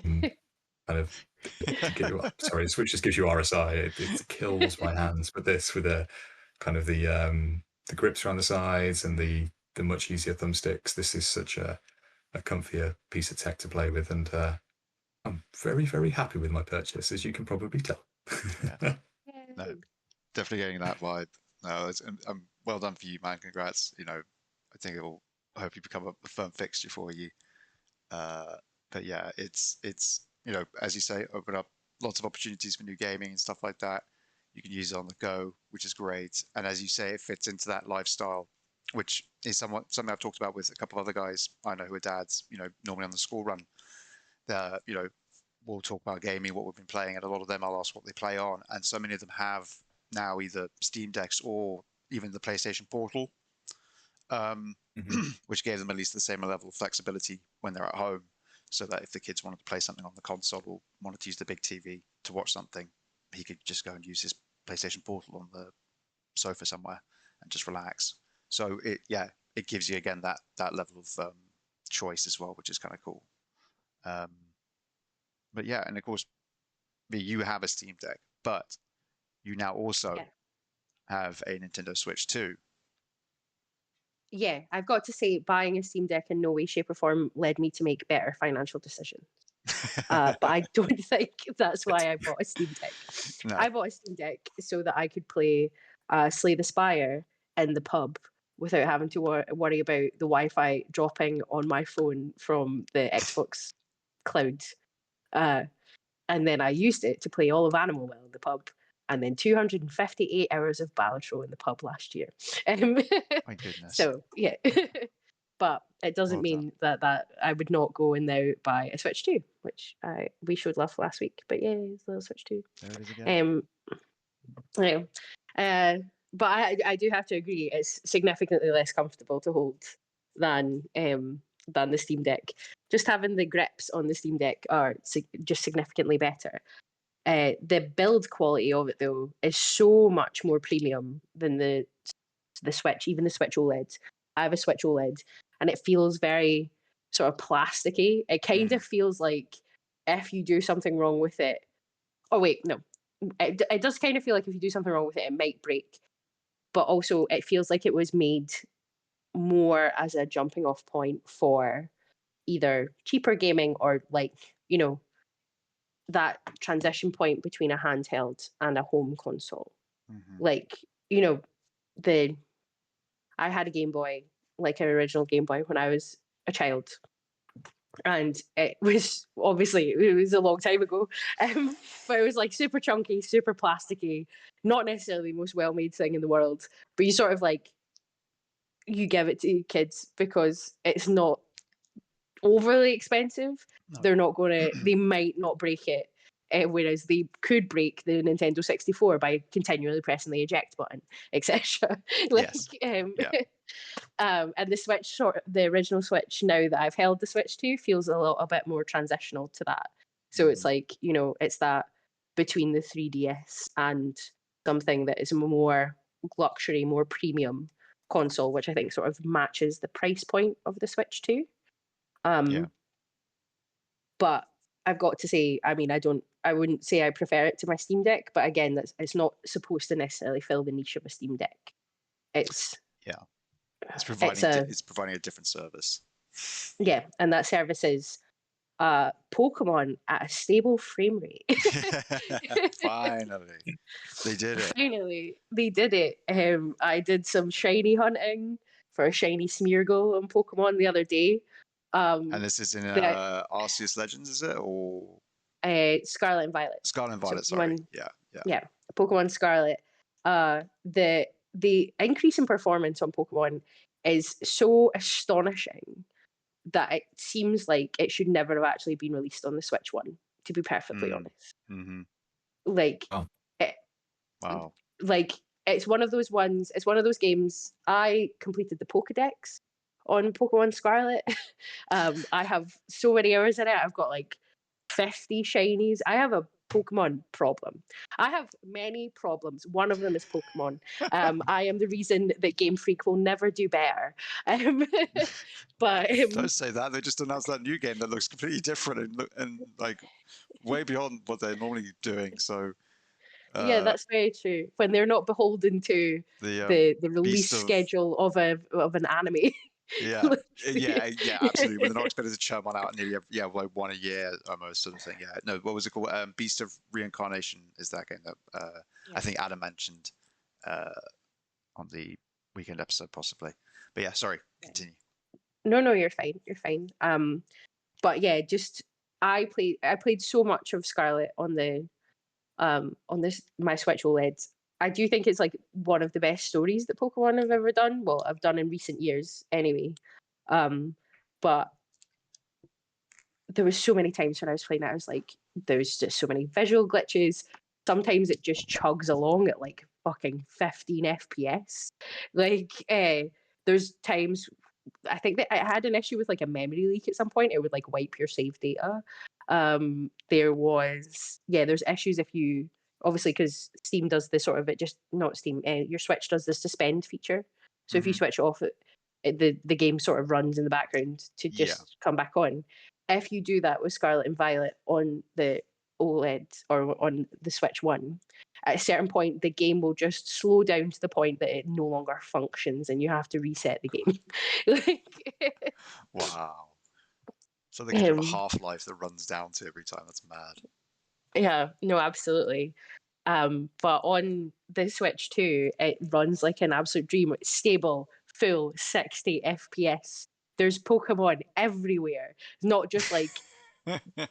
Kind of. Sorry, the Switch just gives you RSI. It kills my hands. But this, with the kind of the grips around the sides and the much easier thumbsticks, this is such a comfier piece of tech to play with, and I'm very, very happy with my purchase, as you can probably tell.
Yeah. No, definitely getting that vibe. No, well done for you, man. Congrats. I think it will hopefully become a firm fixture for you. But yeah, it's as you say, open up lots of opportunities for new gaming and stuff like that. You can use it on the go, which is great. And as you say, it fits into that lifestyle, which is something I've talked about with a couple of other guys I know who are dads. Normally on the school run, we'll talk about gaming, what we've been playing, and a lot of them I'll ask what they play on. And so many of them have now either Steam Decks or even the PlayStation Portal, which gave them at least the same level of flexibility when they're at home, so that if the kids wanted to play something on the console or wanted to use the big TV to watch something, he could just go and use his PlayStation Portal on the sofa somewhere and just relax. So it gives you again that level of choice as well, which is kind of cool. But yeah, and of course, you have a Steam Deck, but you now also have a Nintendo Switch too.
Yeah, I've got to say, buying a Steam Deck in no way, shape, or form led me to make better financial decisions. But I don't think that's why I bought a Steam Deck.
No.
I bought a Steam Deck so that I could play Slay the Spire in the pub without having to worry about the Wi-Fi dropping on my phone from the Xbox cloud. And then I used it to play all of Animal Well in the pub, and then 258 hours of Balatro in the pub last year.
My goodness.
So yeah, but it doesn't mean that I would not go and now buy a Switch 2, which we showed love last week. But yeah, it's a little Switch 2.
There it is again.
But I do have to agree, it's significantly less comfortable to hold than the Steam Deck. Just having the grips on the Steam Deck are just significantly better. The build quality of it, though, is so much more premium than the Switch, even the Switch OLED. I have a Switch OLED, and it feels very sort of plasticky. It kind of feels like if you do something wrong with it. Oh wait, no, it does kind of feel like if you do something wrong with it, it might break. But also, it feels like it was made more as a jumping off point for either cheaper gaming or that transition point between a handheld and a home console. I had a Game Boy, like an original Game Boy, when I was a child, and it was a long time ago, but it was like super chunky, super plasticky, not necessarily the most well-made thing in the world, but you sort of you give it to kids because it's not overly expensive. No. They might not break it, whereas they could break the Nintendo 64 by continually pressing the eject button, etc.
Yes.
And the Switch, the original Switch, now that I've held the Switch 2, feels a little bit more transitional to that. So it's it's that between the 3DS and something that is more luxury, more premium console, which I think sort of matches the price point of the Switch 2. But I've got to say, I mean, I wouldn't say I prefer it to my Steam Deck, but again, it's not supposed to necessarily fill the niche of a Steam Deck. It's
providing a different service.
Yeah, and that service is Pokemon at a stable frame rate.
Finally, they did it.
Finally, they did it. I did some shiny hunting. for a shiny Smeargle on Pokemon the other day.
And this is in Arceus Legends, is it? Or
Scarlet and Violet.
Scarlet and Violet,
So
sorry.
Yeah, Pokemon Scarlet. The increase in performance on Pokemon is so astonishing that it seems like it should never have actually been released on the Switch one, to be perfectly honest.
Mm-hmm.
Like,
Wow.
Like, it's one of those ones, it's one of those games. I completed the Pokedex on Pokemon Scarlet. I have so many hours in it. I've got like 50 shinies. I have a Pokemon problem. I have many problems. One of them is Pokemon. I am the reason that Game Freak will never do better. But
don't say that. They just announced that new game that looks completely different and like way beyond what they're normally doing. So
yeah, that's very true. When they're not beholden to the release schedule of an anime.
Yeah, absolutely. When they're not expected to churn one out nearly like one a year almost, sort of thing. Yeah, no, what was it called? Beast of Reincarnation is that game that I think Adam mentioned on the weekend episode, possibly. But yeah, sorry, continue.
No, you're fine. You're fine. But yeah, just I played so much of Scarlet on my Switch OLED. I do think it's like one of the best stories that Pokemon have ever done. Well, I've done in recent years anyway. But there was so many times when I was playing it, I was like, there's just so many visual glitches. Sometimes it just chugs along at like fucking 15 FPS. Like, there's times I think that I had an issue with like a memory leak at some point. It would like wipe your save data. There's issues if you obviously because Steam does this sort of not Steam. Your Switch does the suspend feature. So if you switch it off, the game sort of runs in the background to just come back on. If you do that with Scarlet and Violet on the OLED or on the Switch One, at a certain point the game will just slow down to the point that it no longer functions and you have to reset the game.
Wow. So they give a half-life that runs down to every time. That's mad.
Yeah, no, absolutely. But on the Switch 2, it runs like an absolute dream. It's stable, full 60 FPS. There's Pokemon everywhere, not just like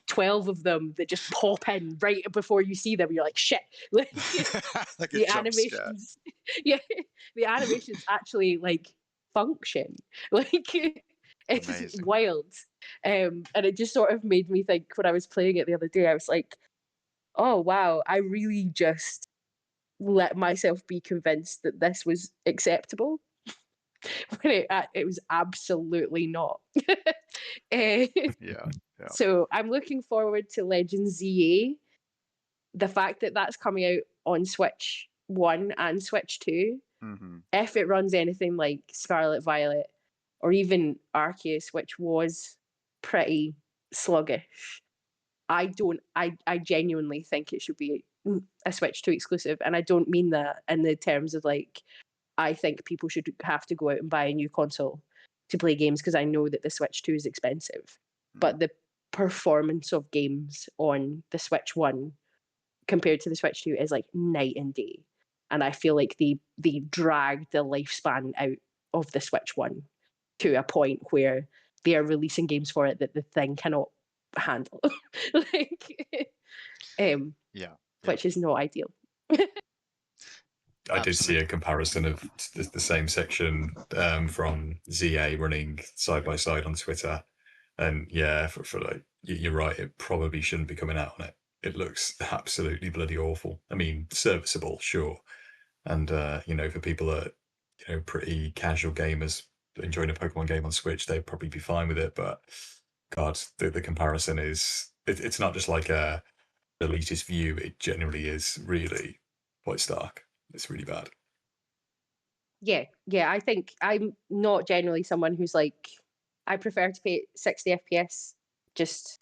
12 of them that just pop in right before you see them. You're like, shit. Like the animations, the animations actually like function. Like it's
amazing.
Wild. And it just sort of made me think when I was playing it the other day, I was like, oh wow, I really just let myself be convinced that this was acceptable when it was absolutely not. So I'm looking forward to Legends ZA. The fact that that's coming out on Switch 1 and Switch 2, if it runs anything like Scarlet Violet or even Arceus, which was pretty sluggish, I genuinely think it should be a Switch 2 exclusive. And I don't mean that in the terms of like, I think people should have to go out and buy a new console to play games because I know that the Switch 2 is expensive. But the performance of games on the Switch 1 compared to the Switch 2 is like night and day. And I feel like they dragged the lifespan out of the Switch 1 to a point where they are releasing games for it that the thing cannot handle. Which is not ideal.
I did see a comparison of the same section from ZA running side by side on Twitter, and for like you're right, it probably shouldn't be coming out on it. It looks absolutely bloody awful. I mean, serviceable, sure, and for people that pretty casual gamers enjoying a Pokemon game on Switch, they'd probably be fine with it. But God, the comparison is it's not just like a elitist view. It generally is really quite stark. It's really bad.
Yeah. I think I'm not generally someone who's like, I prefer to play 60 FPS just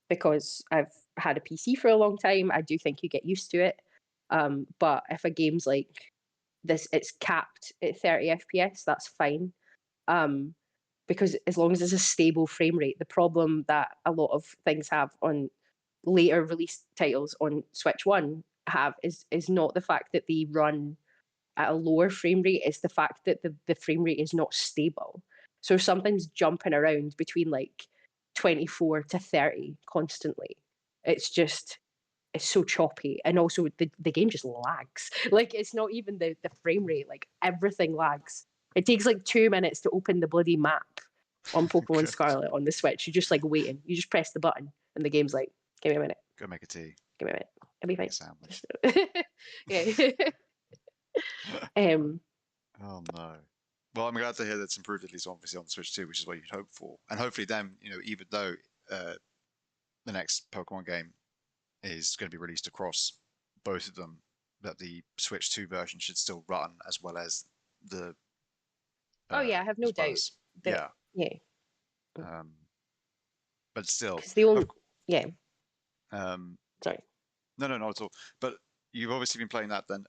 because I've had a PC for a long time. I do think you get used to it. But if a game's like this, it's capped at 30 FPS, that's fine. Because as long as it's a stable frame rate, the problem that a lot of things have on later release titles on Switch 1 is not the fact that they run at a lower frame rate is the fact that the frame rate is not stable. So if something's jumping around between like 24 to 30 constantly, it's so choppy. And also the game just lags. Like, it's not even the frame rate, like everything lags. It takes like 2 minutes to open the bloody map on Pokemon Scarlet on the Switch. You're just like waiting. You just press the button and the game's like, give me a minute.
Go make a tea.
Give me a minute. It'll be fine.
Sandwich.
Yeah.
Oh no. Well, I'm glad to hear that's improved, at least obviously on the Switch 2, which is what you'd hope for. And hopefully then, even though the next Pokemon game is going to be released across both of them, that the Switch 2 version should still run as well as the
I have no doubt.
Yeah.
Yeah.
But still.
Yeah. Sorry.
No, not at all. But you've obviously been playing that then.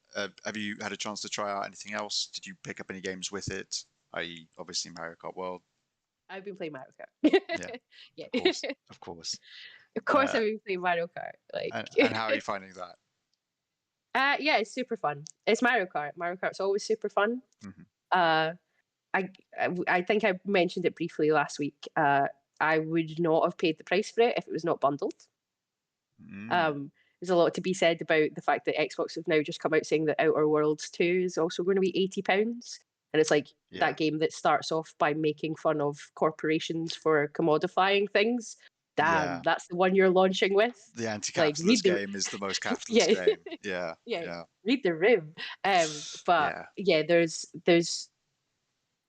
Have you had a chance to try out anything else? Did you pick up any games with it? I.e., obviously Mario Kart World.
I've been playing Mario Kart.
Yeah. Of course.
Of course I've been playing Mario Kart. Like,
and how are you finding that?
Yeah, it's super fun. It's Mario Kart. Mario Kart's always super fun.
Mm-hmm.
I think I mentioned it briefly last week. I would not have paid the price for it if it was not bundled. There's a lot to be said about the fact that Xbox have now just come out saying that Outer Worlds 2 is also going to be £80. And it's like that game that starts off by making fun of corporations for commodifying things. Damn, that's the one you're launching with.
The anti-capitalist game is the most capitalist game. Yeah.
Read the room. There's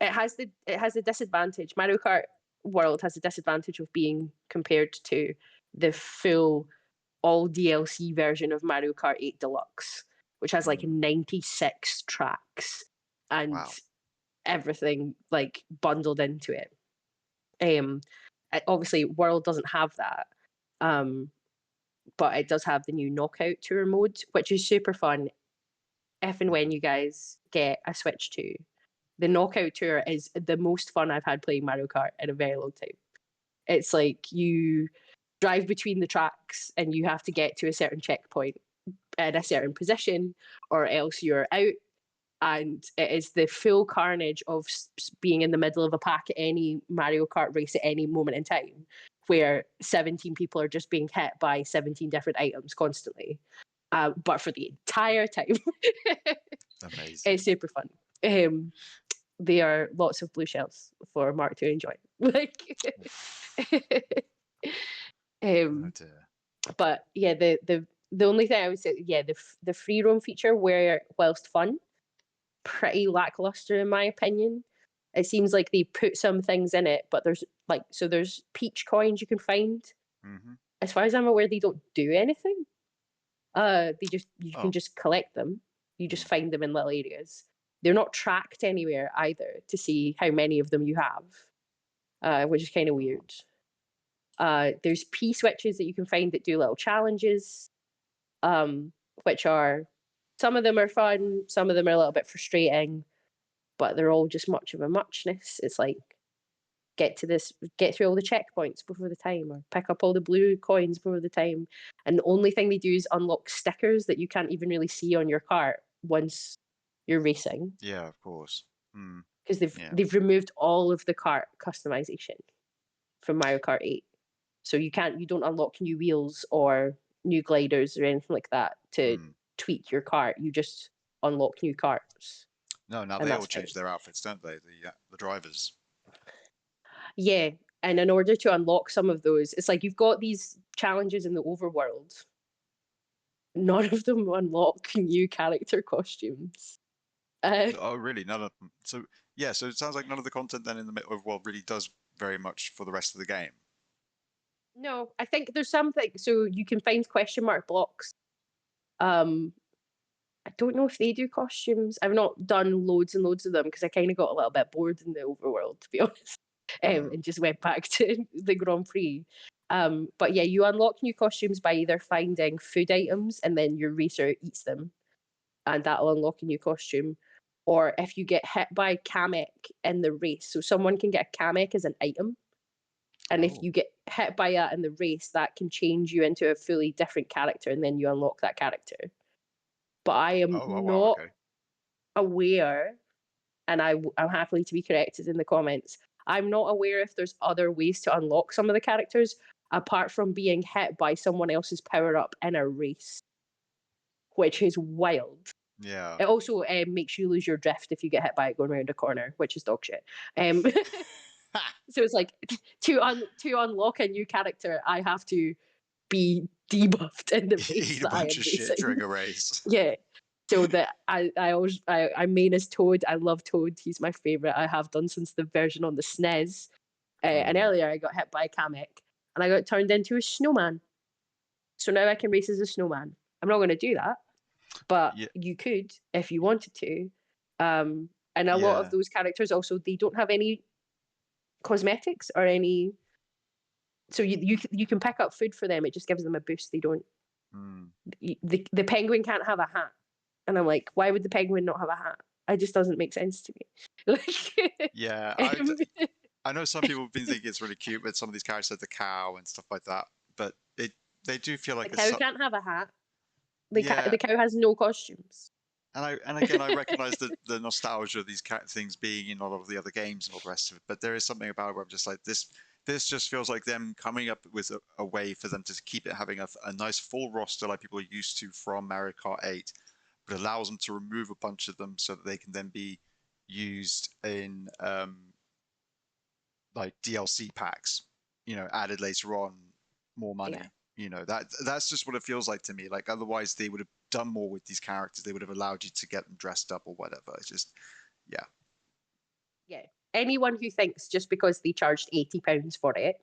it has the disadvantage. Mario Kart World has the disadvantage of being compared to the full all DLC version of Mario Kart 8 Deluxe, which has like 96 tracks and everything like bundled into it. Obviously World doesn't have that, but it does have the new Knockout Tour mode, which is super fun if and when you guys get a Switch 2. The Knockout Tour is the most fun I've had playing Mario Kart in a very long time. It's like you drive between the tracks and you have to get to a certain checkpoint in a certain position or else you're out. And it is the full carnage of being in the middle of a pack at any Mario Kart race at any moment in time, where 17 people are just being hit by 17 different items constantly. But for the entire time.
Amazing.
It's super fun. There are lots of blue shells for Mark to enjoy. But yeah, the only thing I would say, the free roam feature, where whilst fun, pretty lackluster in my opinion. It seems like they put some things in it, but there's peach coins you can find.
Mm-hmm.
As far as I'm aware, they don't do anything. You can just collect them. You just find them in little areas. They're not tracked anywhere either to see how many of them you have, which is kind of weird. There's P-switches that you can find that do little challenges, which are, some of them are fun, some of them are a little bit frustrating, but they're all just much of a muchness. It's like, get through all the checkpoints before the time, or pick up all the blue coins before the time. And the only thing they do is unlock stickers that you can't even really see on your cart once you're racing.
Yeah, of course.
Because they've removed all of the cart customization from Mario Kart 8. So you don't unlock new wheels or new gliders or anything like that to tweak your cart. You just unlock new carts.
No, now they all change their outfits, don't they? The drivers.
Yeah, and in order to unlock some of those, it's like you've got these challenges in the overworld. None of them unlock new character costumes.
Oh, really? None of them. So it sounds like none of the content then in the overworld really does very much for the rest of the game.
No, I think there's something. So you can find question mark blocks. I don't know if they do costumes. I've not done loads and loads of them because I kind of got a little bit bored in the overworld, to be honest, and just went back to the Grand Prix. But yeah, you unlock new costumes by either finding food items and then your racer eats them, and that'll unlock a new costume. Or if you get hit by Kamek in the race, so someone can get a Kamek as an item. And if you get hit by that in the race, that can change you into a fully different character, and then you unlock that character. But I am aware, and I'm happy to be corrected in the comments, I'm not aware if there's other ways to unlock some of the characters apart from being hit by someone else's power-up in a race, which is wild.
Yeah.
It also makes you lose your drift if you get hit by it going around a corner, which is dog shit. So it's like, to unlock a new character, I have to be debuffed in the race
Eat a
that I am
bunch of shit
racing.
during a race.
Yeah. So that I main as Toad. I love Toad. He's my favorite. I have done since the version on the SNES. And earlier I got hit by a Kamek, and I got turned into a snowman. So now I can race as a snowman. I'm not going to do that, but you could if you wanted to. And a lot of those characters also, they don't have any cosmetics or any. So you can pick up food for them. It just gives them a boost. They don't. The penguin can't have a hat, and I'm like, why would the penguin not have a hat? It just doesn't make sense to me.
Yeah, I know some people have been thinking it's really cute with some of these characters like the cow and stuff like that, but they do feel like
the cow can't have a hat. The cow has no costumes.
And again, I recognise the nostalgia of these things being in a lot of the other games and all the rest of it, but there is something about it where I'm just like, this just feels like them coming up with a way for them to keep it having a nice full roster like people are used to from Mario Kart 8, but allows them to remove a bunch of them so that they can then be used in like DLC packs, added later on, more money. That's just what it feels like to me. Like, otherwise they would have done more with these characters. They would have allowed you to get them dressed up or whatever. It's just, yeah.
Anyone who thinks just because they charged £80 for it,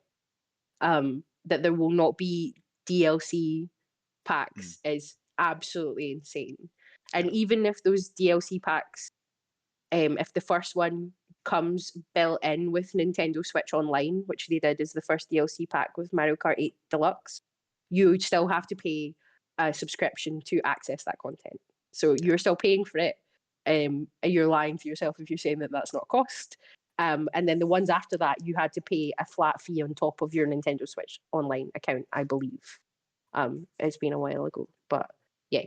that there will not be DLC packs is absolutely insane. And even if those DLC packs, if the first one comes built in with Nintendo Switch Online, which they did as the first DLC pack with Mario Kart 8 Deluxe, you would still have to pay a subscription to access that content. So you're still paying for it. You're lying to yourself if you're saying that that's not cost. And then the ones after that, you had to pay a flat fee on top of your Nintendo Switch Online account, I believe. It's been a while ago, but yeah,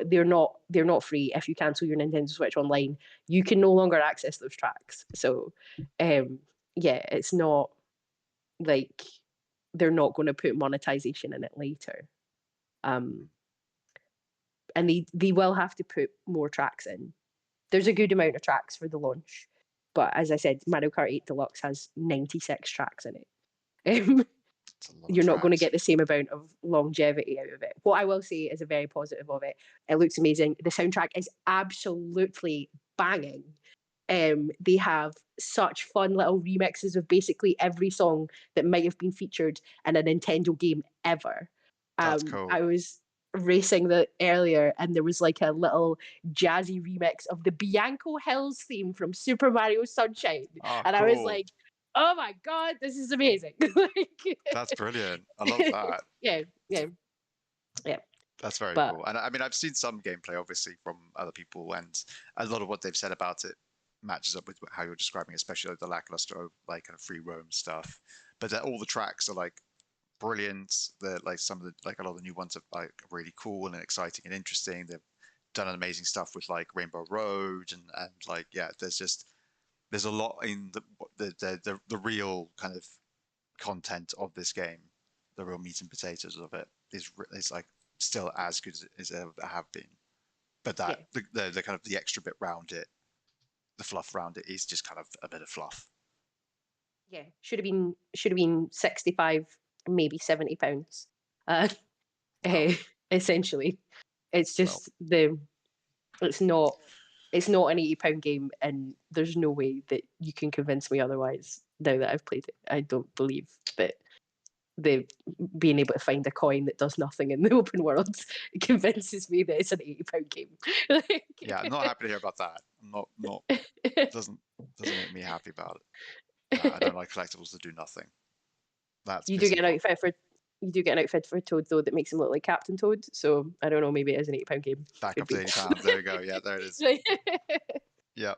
they're not free. If you cancel your Nintendo Switch Online, you can no longer access those tracks. So it's not like they're not going to put monetization in it later. And they will have to put more tracks in. There's a good amount of tracks for the launch, but as I said, Mario Kart 8 Deluxe has 96 tracks in it. You're not going to get the same amount of longevity out of it. What I will say is a very positive of it. It looks amazing. The soundtrack is absolutely banging. They have such fun little remixes of basically every song that might have been featured in a Nintendo game ever.
That's cool.
I was racing earlier, and there was like a little jazzy remix of the Bianco Hills theme from Super Mario Sunshine. And
cool.
I was like, oh my god, this is amazing.
That's brilliant. I love that.
Yeah.
That's very cool. And I mean, I've seen some gameplay, obviously, from other people, and a lot of what they've said about it matches up with how you're describing, especially like the lackluster, like kind of free roam stuff. But all the tracks are like brilliant. They're like a lot of the new ones are like really cool and exciting and interesting. They've done amazing stuff with like Rainbow Road and like, yeah, there's a lot in the real kind of content of this game. The real meat and potatoes of it is like still as good as it ever have been. But the kind of the extra bit around it, the fluff around it, is just kind of a bit of fluff.
Yeah, should have been 65, maybe £70. Essentially, it's just it's not an £80 game, and there's no way that you can convince me otherwise now that I've played it. I don't believe that being able to find a coin that does nothing in the open world convinces me that it's an £80 game.
Yeah, I'm not happy to hear about that. Not doesn't make me happy about it. I don't like collectibles that do nothing.
You do get an outfit for Toad though that makes him look like Captain Toad. So I don't know, maybe it is an £80 game.
Back up to £80. There you go. Yeah, there it is. Yep.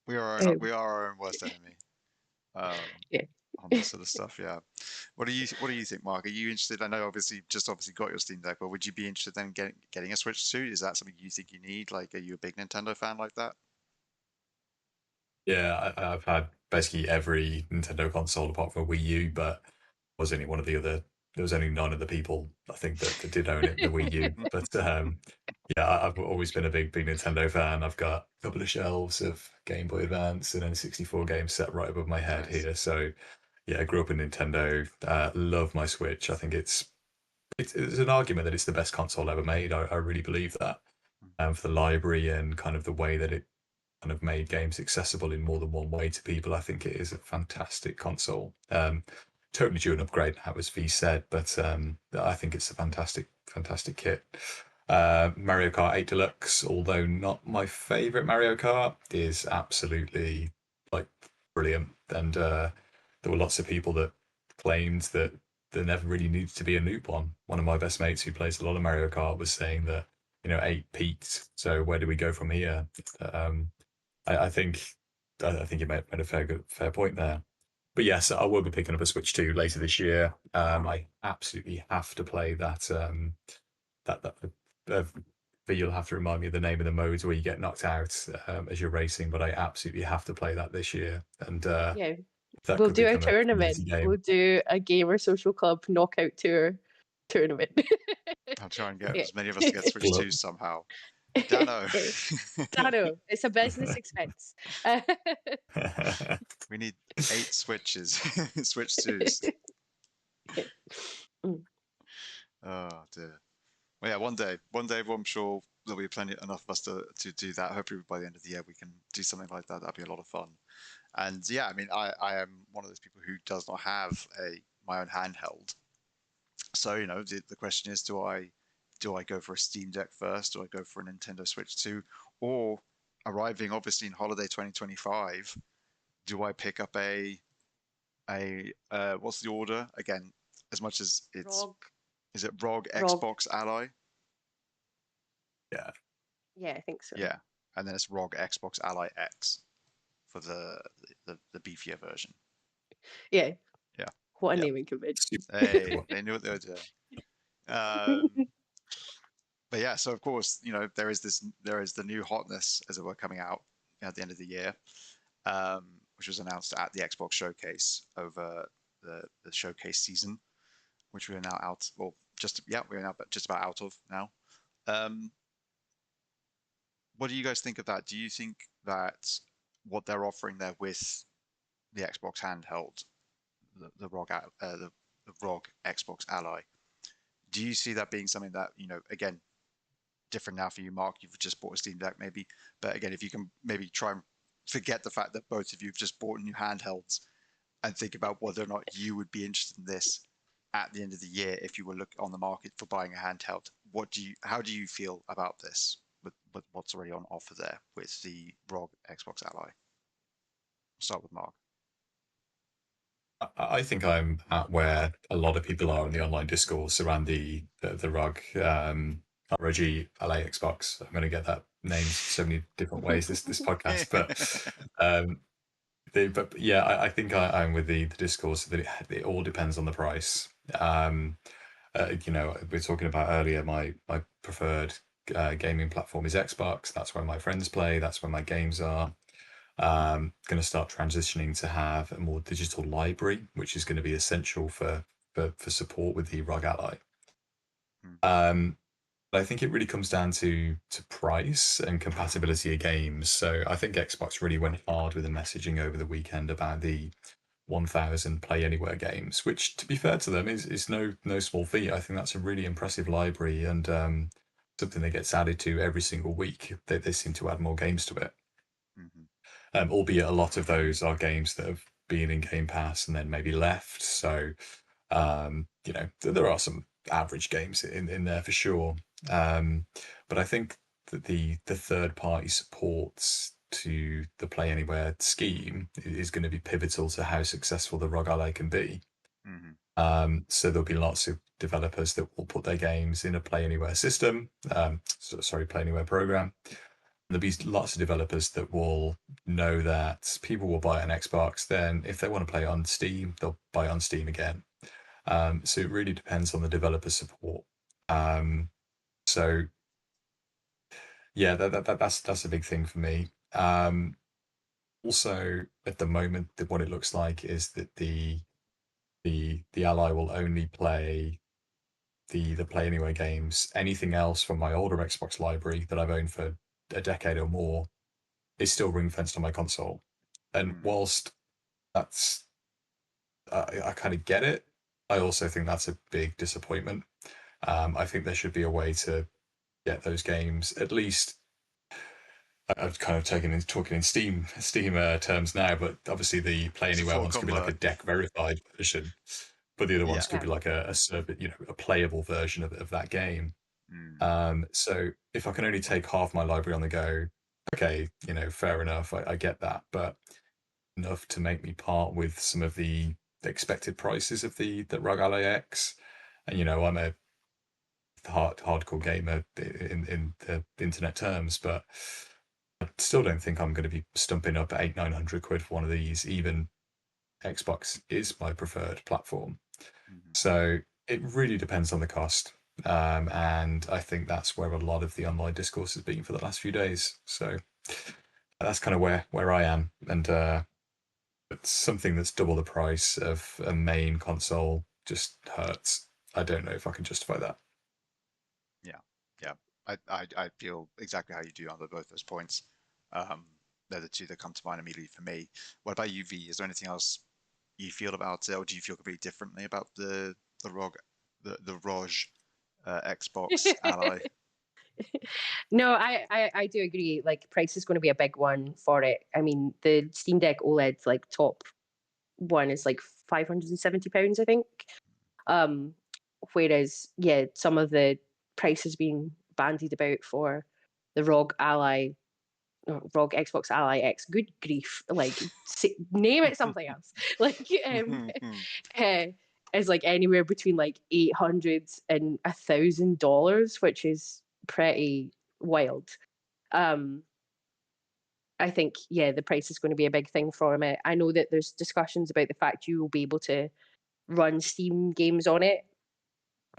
We are our own worst enemy. on this sort of stuff. Yeah. What do you think, Mark? Are you interested? I know obviously got your Steam Deck, but would you be interested in getting a Switch too? Is that something you think you need? Like, are you a big Nintendo fan like that?
Yeah, I've had basically every Nintendo console apart from a Wii U, but I was only one of the other. There was only none of the people I think that did own it, the Wii U. But yeah, I've always been a big Nintendo fan. I've got a couple of shelves of Game Boy Advance and N64 games set right above my head
Nice.
here. So yeah, I grew up in Nintendo. Love my Switch. I think it's an argument that it's the best console ever made. I really believe that. For the library and kind of the way that it kind of made games accessible in more than one way to people, I think it is a fantastic console. Totally due an upgrade, as V said, but I think it's a fantastic kit. Mario Kart 8 Deluxe, although not my favorite Mario Kart, is absolutely like brilliant. And there were lots of people that claimed that there never really needed to be a noob one. One of my best mates who plays a lot of Mario Kart was saying that 8 peaked. So where do we go from here? I think you made a fair point there. But yes, I will be picking up a Switch 2 later this year. I absolutely have to play that. But you'll have to remind me of the name of the modes where you get knocked out as you're racing. But I absolutely have to play that this year. And
Yeah,
that
we'll
could
do a
become
tournament.
game.
We'll do a gamer social club knockout tour tournament.
I'll try and get
Yeah.
as many of us to get Switch 2 somehow. Dano.
Dano, it's a business expense.
We need 8 Switches. Switch 2s. Oh dear. Well, yeah, one day, I'm sure there'll be enough of us to do that. Hopefully by the end of the year we can do something like that. That'd be a lot of fun. And yeah, I mean, I am one of those people who does not have my own handheld. So the question is, do I go for a Steam Deck first? Do I go for a Nintendo Switch 2? Or arriving obviously in holiday 2025, do I pick up a what's the order again? As much as it's is it ROG Xbox Ally?
Yeah.
Yeah, I think so.
Yeah, and then it's ROG Xbox Ally X for the beefier version.
Yeah.
Yeah.
What a naming convention.
Hey, they knew what they were doing. But yeah, so of course, there is the new hotness, as it were, coming out at the end of the year, which was announced at the Xbox Showcase over the showcase season, which we are now out, well, we're now just about out of now. What do you guys think of that? Do you think that what they're offering there with the Xbox handheld, the ROG Xbox Ally, do you see that being something that, again, different now for you, Mark? You've just bought a Steam Deck, maybe, but again, if you can maybe try and forget the fact that both of you have just bought new handhelds and think about whether or not you would be interested in this at the end of the year if you were looking on the market for buying a handheld. How do you feel about this with what's already on offer there with the ROG Xbox Ally? Start with Mark.
I think I'm at where a lot of people are in the online discourse around the ROG ROG LA Xbox. I'm going to get that named so many different ways this podcast, but yeah, I think I'm with the discourse that it all depends on the price. We're talking about earlier, my preferred gaming platform is Xbox. That's where my friends play. That's where my games are. Going to start transitioning to have a more digital library, which is going to be essential for support with the ROG Ally. But I think it really comes down to price and compatibility of games. So I think Xbox really went hard with the messaging over the weekend about the 1,000 Play Anywhere games, which, to be fair to them, is no small feat. I think that's a really impressive library and something that gets added to every single week. They seem to add more games to it. Albeit a lot of those are games that have been in Game Pass and then maybe left. So, there are some average games in there for sure. But I think that the third-party supports to the Play Anywhere scheme is going to be pivotal to how successful the ROG Ally can be. So there'll be lots of developers that will put their games in a Play Anywhere system, Play Anywhere program. There'll be lots of developers that will know that people will buy an Xbox. Then, if they want to play on Steam, they'll buy on Steam again. So it really depends on the developer support. So yeah, that's a big thing for me. Also, at the moment, what it looks like is that the Ally will only play the Play Anywhere games. Anything else from my older Xbox library that I've owned for a decade or more is still ring fenced on my console. And whilst that's I kind of get it, I also think that's a big disappointment. I think there should be a way to get those games at least. I've kind of talking in Steam terms now, but obviously the Play Anywhere ones could be like a deck verified version, but the other ones could be like a playable version of that game. So if I can only take half my library on the go, okay, fair enough, I get that, but enough to make me part with some of the expected prices of the ROG Ally X, and I'm a hardcore gamer in the internet terms, but I still don't think I'm going to be stumping up 800-900 quid for one of these. Even Xbox is my preferred platform, so it really depends on the cost. And I think that's where a lot of the online discourse has been for the last few days. So that's kind of where I am. And it's something that's double the price of a main console just hurts. I don't know if I can justify that.
Yeah. I feel exactly how you do on both those points. They're the two that come to mind immediately for me. What about you, V? Is there anything else you feel about it, or do you feel completely differently about the ROG Xbox Ally?
No, I do agree. Like, price is going to be a big one for it. I mean, the Steam Deck OLED like top one is like £570, I think. Whereas, some of the prices being bandied about for the ROG Xbox Ally X. Good grief! Like, name it something else. Like, is like anywhere between like $800 and $1,000, which is pretty wild. I think the price is going to be a big thing for it. I know that there's discussions about the fact you will be able to run Steam games on it,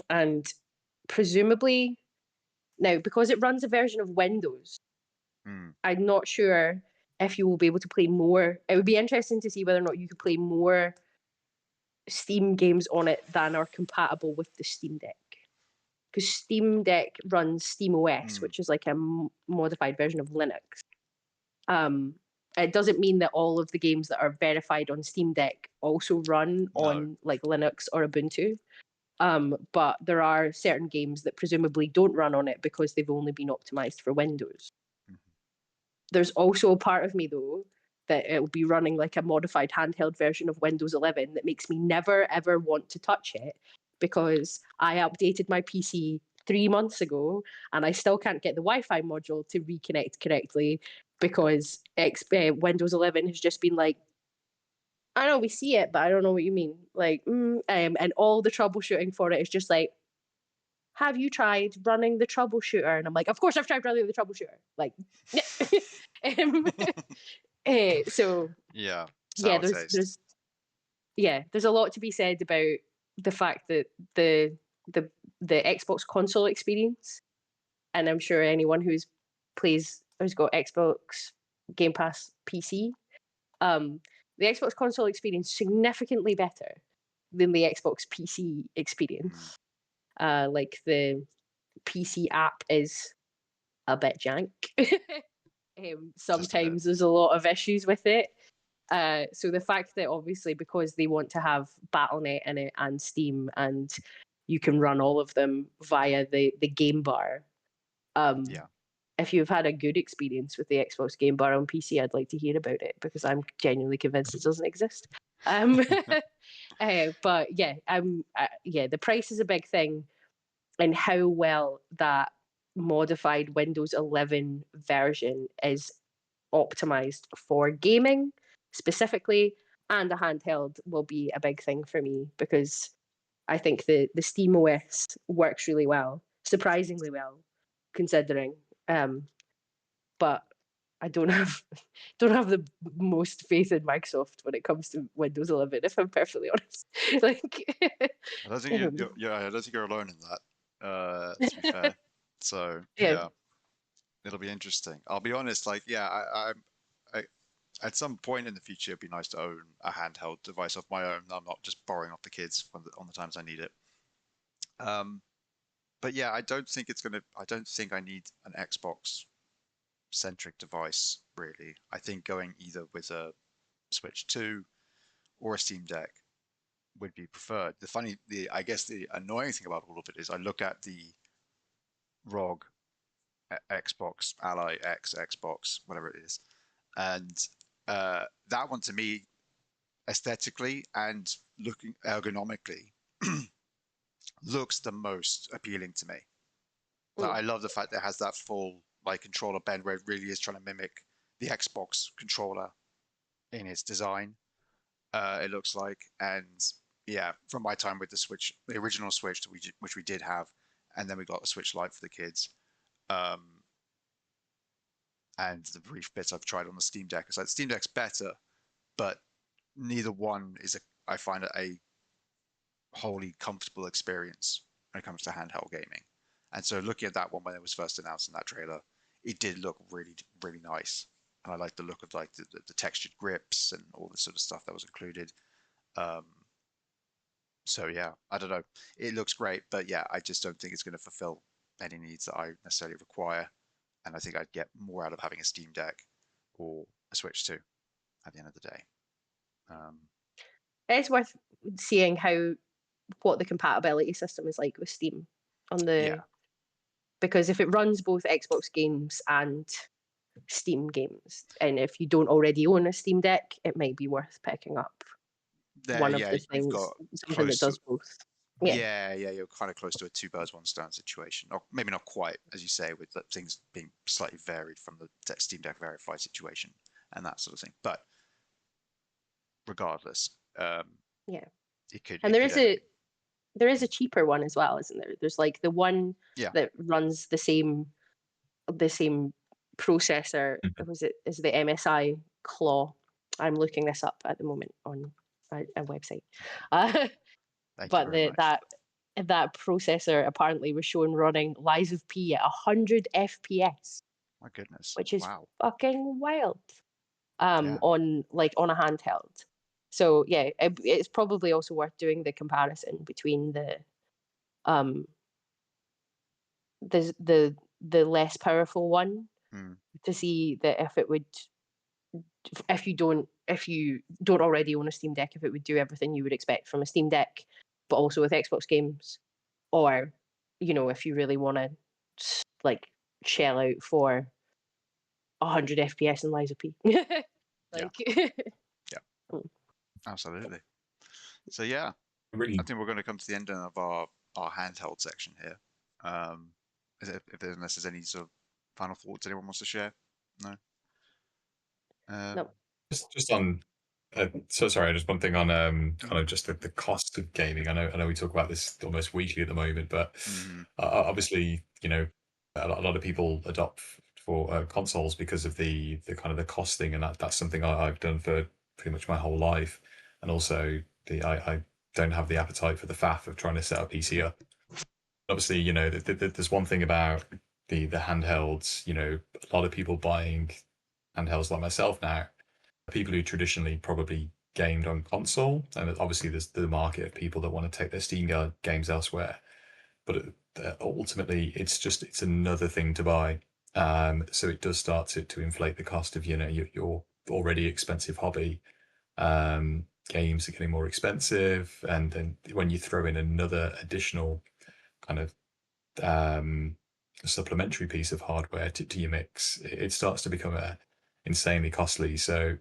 and presumably now, because it runs a version of Windows, I'm not sure if you will be able to play more. It would be interesting to see whether or not you could play more Steam games on it than are compatible with the Steam Deck. Because Steam Deck runs SteamOS, which is like a modified version of Linux. It doesn't mean that all of the games that are verified on Steam Deck also run on like Linux or Ubuntu. But there are certain games that presumably don't run on it because they've only been optimized for Windows. There's also a part of me, though, that it will be running like a modified handheld version of Windows 11 that makes me never, ever want to touch it, because I updated my PC 3 months ago and I still can't get the Wi-Fi module to reconnect correctly because Windows 11 has just been like, I know we see it, but I don't know what you mean. Like, and all the troubleshooting for it is just like, have you tried running the troubleshooter? And I'm like, of course I've tried running the troubleshooter. Like, so there's a lot to be said about the fact that the Xbox console experience, and I'm sure anyone who's got Xbox Game Pass PC, the Xbox console experience significantly better than the Xbox PC experience. Like, the PC app is a bit jank. Sometimes there's a lot of issues with it. So the fact that obviously, because they want to have Battle.net in it and Steam, and you can run all of them via the game bar. If you've had a good experience with the Xbox Game Bar on PC, I'd like to hear about it, because I'm genuinely convinced it doesn't exist. But the price is a big thing, and how well that modified Windows 11 version is optimized for gaming specifically, and a handheld, will be a big thing for me, because I think the SteamOS works really well, surprisingly well, considering. but I don't have the most faith in Microsoft when it comes to Windows 11, if I'm perfectly honest. Like,
I don't think I don't think you're alone in that. To be fair, so
yeah.
It'll be interesting. I'll be honest, like, I at some point in the future, it'd be nice to own a handheld device of my own. I'm not just borrowing off the kids on the times I need it. But yeah, I don't think I need an Xbox centric device really. I think going either with a Switch 2 or a Steam Deck would be preferred. I guess the annoying thing about all of it is I look at the ROG Xbox, Ally X Xbox, whatever it is, and that one to me, aesthetically and looking ergonomically, looks the most appealing to me. Like, I love the fact that it has that full like controller bend where it really is trying to mimic the Xbox controller in its design. It looks like, and yeah, from my time with the Switch, the original Switch which we did have, and then we got the Switch Lite for the kids. And the brief bits I've tried on the Steam Deck, it's like the Steam Deck's better, but neither one is I find it a wholly comfortable experience when it comes to handheld gaming. And so looking at that one when it was first announced in that trailer, it did look really, really nice. And I like the look of like the textured grips and all this sort of stuff that was included. So yeah, I don't know. It looks great, but yeah, I just don't think it's going to fulfill any needs that I necessarily require. And I think I'd get more out of having a Steam Deck or a Switch 2 at the end of the day.
It's worth seeing what the compatibility system is like with Steam on the because if it runs both Xbox games and Steam games, and if you don't already own a Steam Deck, it might be worth picking up one of the things, something that does both.
Yeah, you're kind of close to a two birds, one stone situation. Or maybe not quite, as you say, with things being slightly varied from the Steam Deck verified situation and that sort of thing. But regardless, it could.
And there is a cheaper one as well, isn't there? There's like the one that runs the same processor. Is the MSI Claw? I'm looking this up at the moment on a website. But that processor apparently was shown running Lies of P at 100 FPS.
My goodness,
which is fucking wild. On a handheld. So yeah, it's probably also worth doing the comparison between the less powerful one to see that if you don't already own a Steam Deck, if it would do everything you would expect from a Steam Deck, but also with Xbox games, or if you really want to like shell out for 100 FPS in Lies of P.
Absolutely. So yeah, I think we're going to come to the end of our handheld section here. Unless there's any sort of final thoughts anyone wants to share. No.
No.
Just on. So sorry, just one thing on kind of just the cost of gaming. I know we talk about this almost weekly at the moment, but obviously a lot of people adopt for consoles because of the kind of the costing, and that's something I've done for pretty much my whole life. And also I don't have the appetite for the faff of trying to set a PC up. Obviously, there's one thing about the handhelds. A lot of people buying handhelds like myself now, people who traditionally probably gamed on console, and obviously there's the market of people that want to take their Steam games elsewhere. But ultimately, it's another thing to buy. So it does start to inflate the cost of your already expensive hobby. Games are getting more expensive, and then when you throw in another additional kind of supplementary piece of hardware to your mix, it starts to become insanely costly. So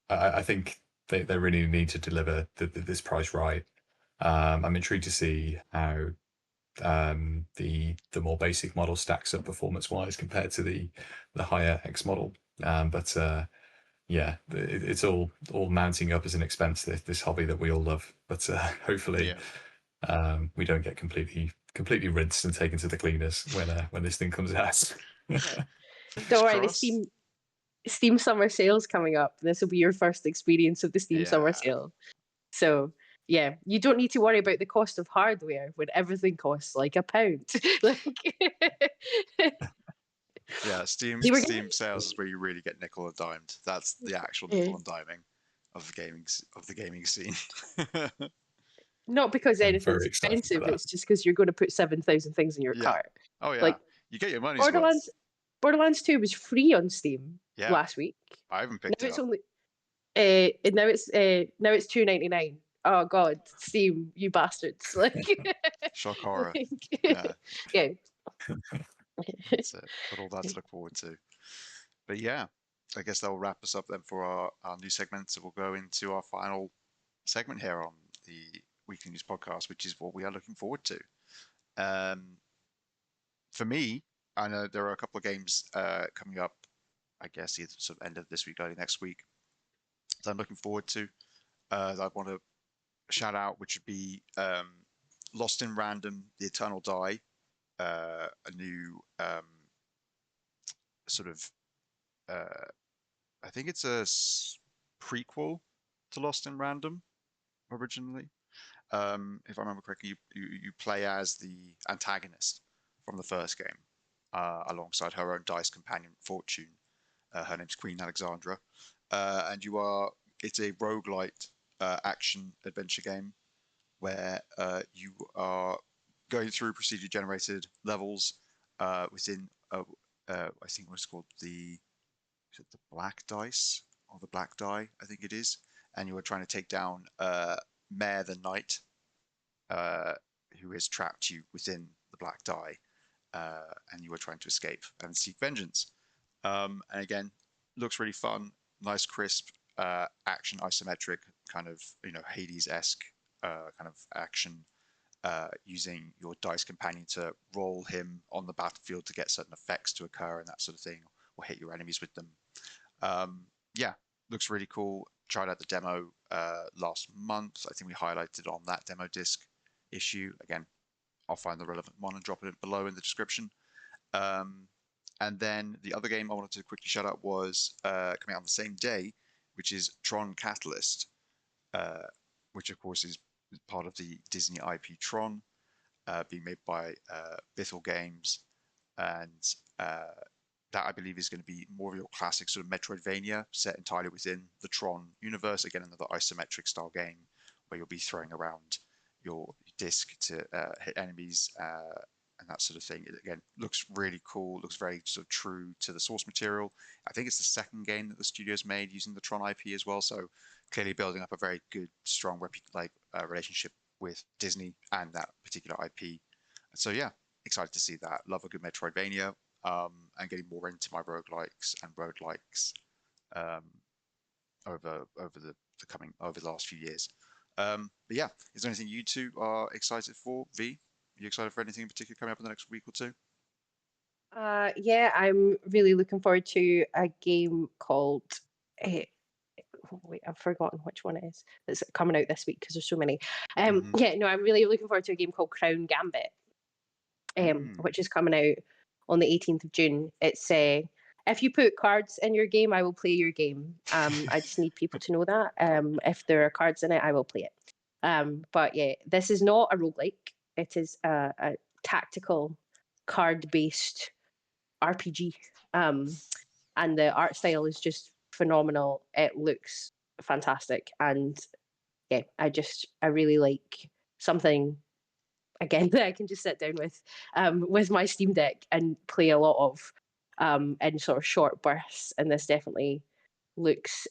I think they really need to deliver this price right. I'm intrigued to see how the more basic model stacks up performance wise compared to the higher X model. But it's all mounting up as an expense, this hobby that we all love. But hopefully we don't get completely rinsed and taken to the cleaners when this thing comes out.
Don't worry, the
crossed.
Steam summer sale's coming up. This will be your first experience of the Steam summer
Yeah.
sale. So yeah, you don't need to worry about the cost of hardware when everything costs like £1. Like
Yeah, Steam
they were
Steam sales is where you really get nickel and dimed. That's the actual nickel and diming of the gaming scene.
not because
I'm
anything's
very excited for
expensive.
that.
It's just because you're going to put 7,000 things in your
Yeah.
cart.
Oh yeah.
Like
You get your money's
Borderlands,
worth.
Borderlands 2 was free on Steam
Yeah.
last week.
I haven't
Now
picked it
it's
up.
only now it's £2.99. Oh God, Steam, you bastards! Like,
Shock horror.
like,
Yeah.
yeah.
That's it. Got all that to look forward to. But yeah, I guess that will wrap us up then for our new segment. So we'll go into our final segment here on the Weekly News Podcast, which is what we are looking forward to. For me, I know there are a couple of games coming up, I guess either sort of end of this week, early next week, that I'm looking forward to. That I want to shout out, which would be Lost in Random, The Eternal Die, a new sort of, I think it's a prequel to Lost in Random originally. If I remember correctly, you play as the antagonist from the first game, alongside her own dice companion, Fortune. Her name's Queen Alexandra. And it's a roguelite action adventure game where you are going through procedure generated levels within, I think what's called the black dice or the black die, I think it is. And you are trying to take down Mare the Knight, who has trapped you within the black die, and you are trying to escape and seek vengeance. And again, looks really fun, nice, crisp action, isometric kind of Hades-esque kind of action, using your dice companion to roll him on the battlefield to get certain effects to occur and that sort of thing, or hit your enemies with them. Yeah, looks really cool. Tried out the demo last month. I think we highlighted on that demo disc issue. Again, I'll find the relevant one and drop it below in the description. And then the other game I wanted to quickly shout out was coming out on the same day, which is Tron Catalyst, which of course is part of the Disney IP Tron, being made by Bithell Games, and that I believe is going to be more of your classic sort of Metroidvania set entirely within the Tron universe. Again, another isometric style game where you'll be throwing around your disc to hit enemies and that sort of thing. It, again, looks really cool, looks very sort of true to the source material. I think it's the second game that the studio's made using the Tron IP as well, so clearly building up a very good, strong relationship with Disney and that particular IP. So yeah, excited to see that. Love a good Metroidvania. And getting more into my roguelikes and roguelikes over the last few years. But yeah, is there anything you two are excited for? V, are you excited for anything in particular coming up in the next week or two?
Yeah, I'm really looking forward to a game called. Wait, I've forgotten which one it is. That's coming out this week because there's so many. Yeah, no, I'm really looking forward to a game called Crown Gambit, which is coming out on the 18th of June. It's if you put cards in your game, I will play your game. I just need people to know that. If there are cards in it, I will play it. But yeah, this is not a roguelike. It is a tactical card-based RPG. And the art style is just phenomenal. It looks fantastic. And yeah, I really like something again that I can just sit down with my Steam Deck and play a lot of in sort of short bursts. And this definitely looks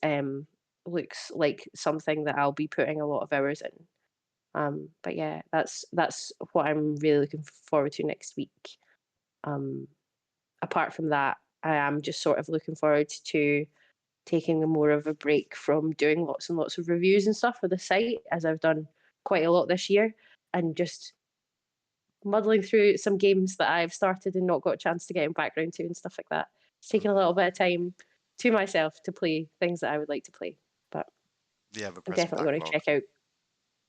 like something that I'll be putting a lot of hours in. But yeah, that's what I'm really looking forward to next week. Apart from that, I am just sort of looking forward to taking more of a break from doing lots and lots of reviews and stuff for the site, as I've done quite a lot this year, and just muddling through some games that I've started and not got a chance to get back around to and stuff like that. It's taking a little bit of time to myself to play things that I would like to play, but I'm definitely going to check out.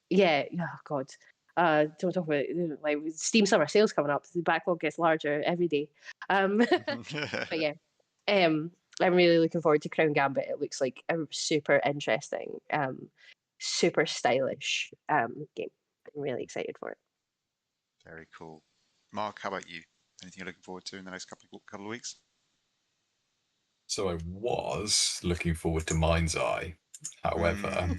Yeah, oh God. Don't talk about like Steam Summer Sales coming up. The backlog gets larger every day. But yeah, I'm really looking forward to Crown Gambit. It looks like a super interesting, super stylish game. I'm really excited for it.
Very cool. Mark, how about you? Anything you're looking forward to in the next couple of weeks?
So I was looking forward to Mind's Eye. However,
Mm,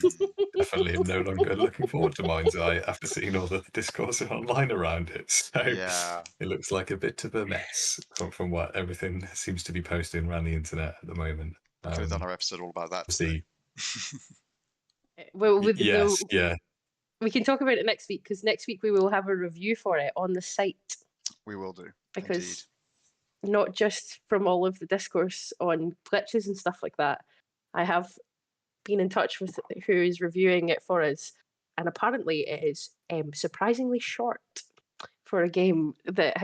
definitely am no longer looking forward to Mind's Eye after seeing all the discourse online around it. So
yeah,
it looks like a bit of a mess from what everything seems to be posting around the internet at the moment.
could have done our episode all about that today.
See,
Well,
yes, yeah,
we can talk about it next week because next week we will have a review for it on the site.
We will do,
because
indeed.
not just from all of the discourse on glitches and stuff like that, I have been in touch with who is reviewing it for us, and apparently it is surprisingly short for a game that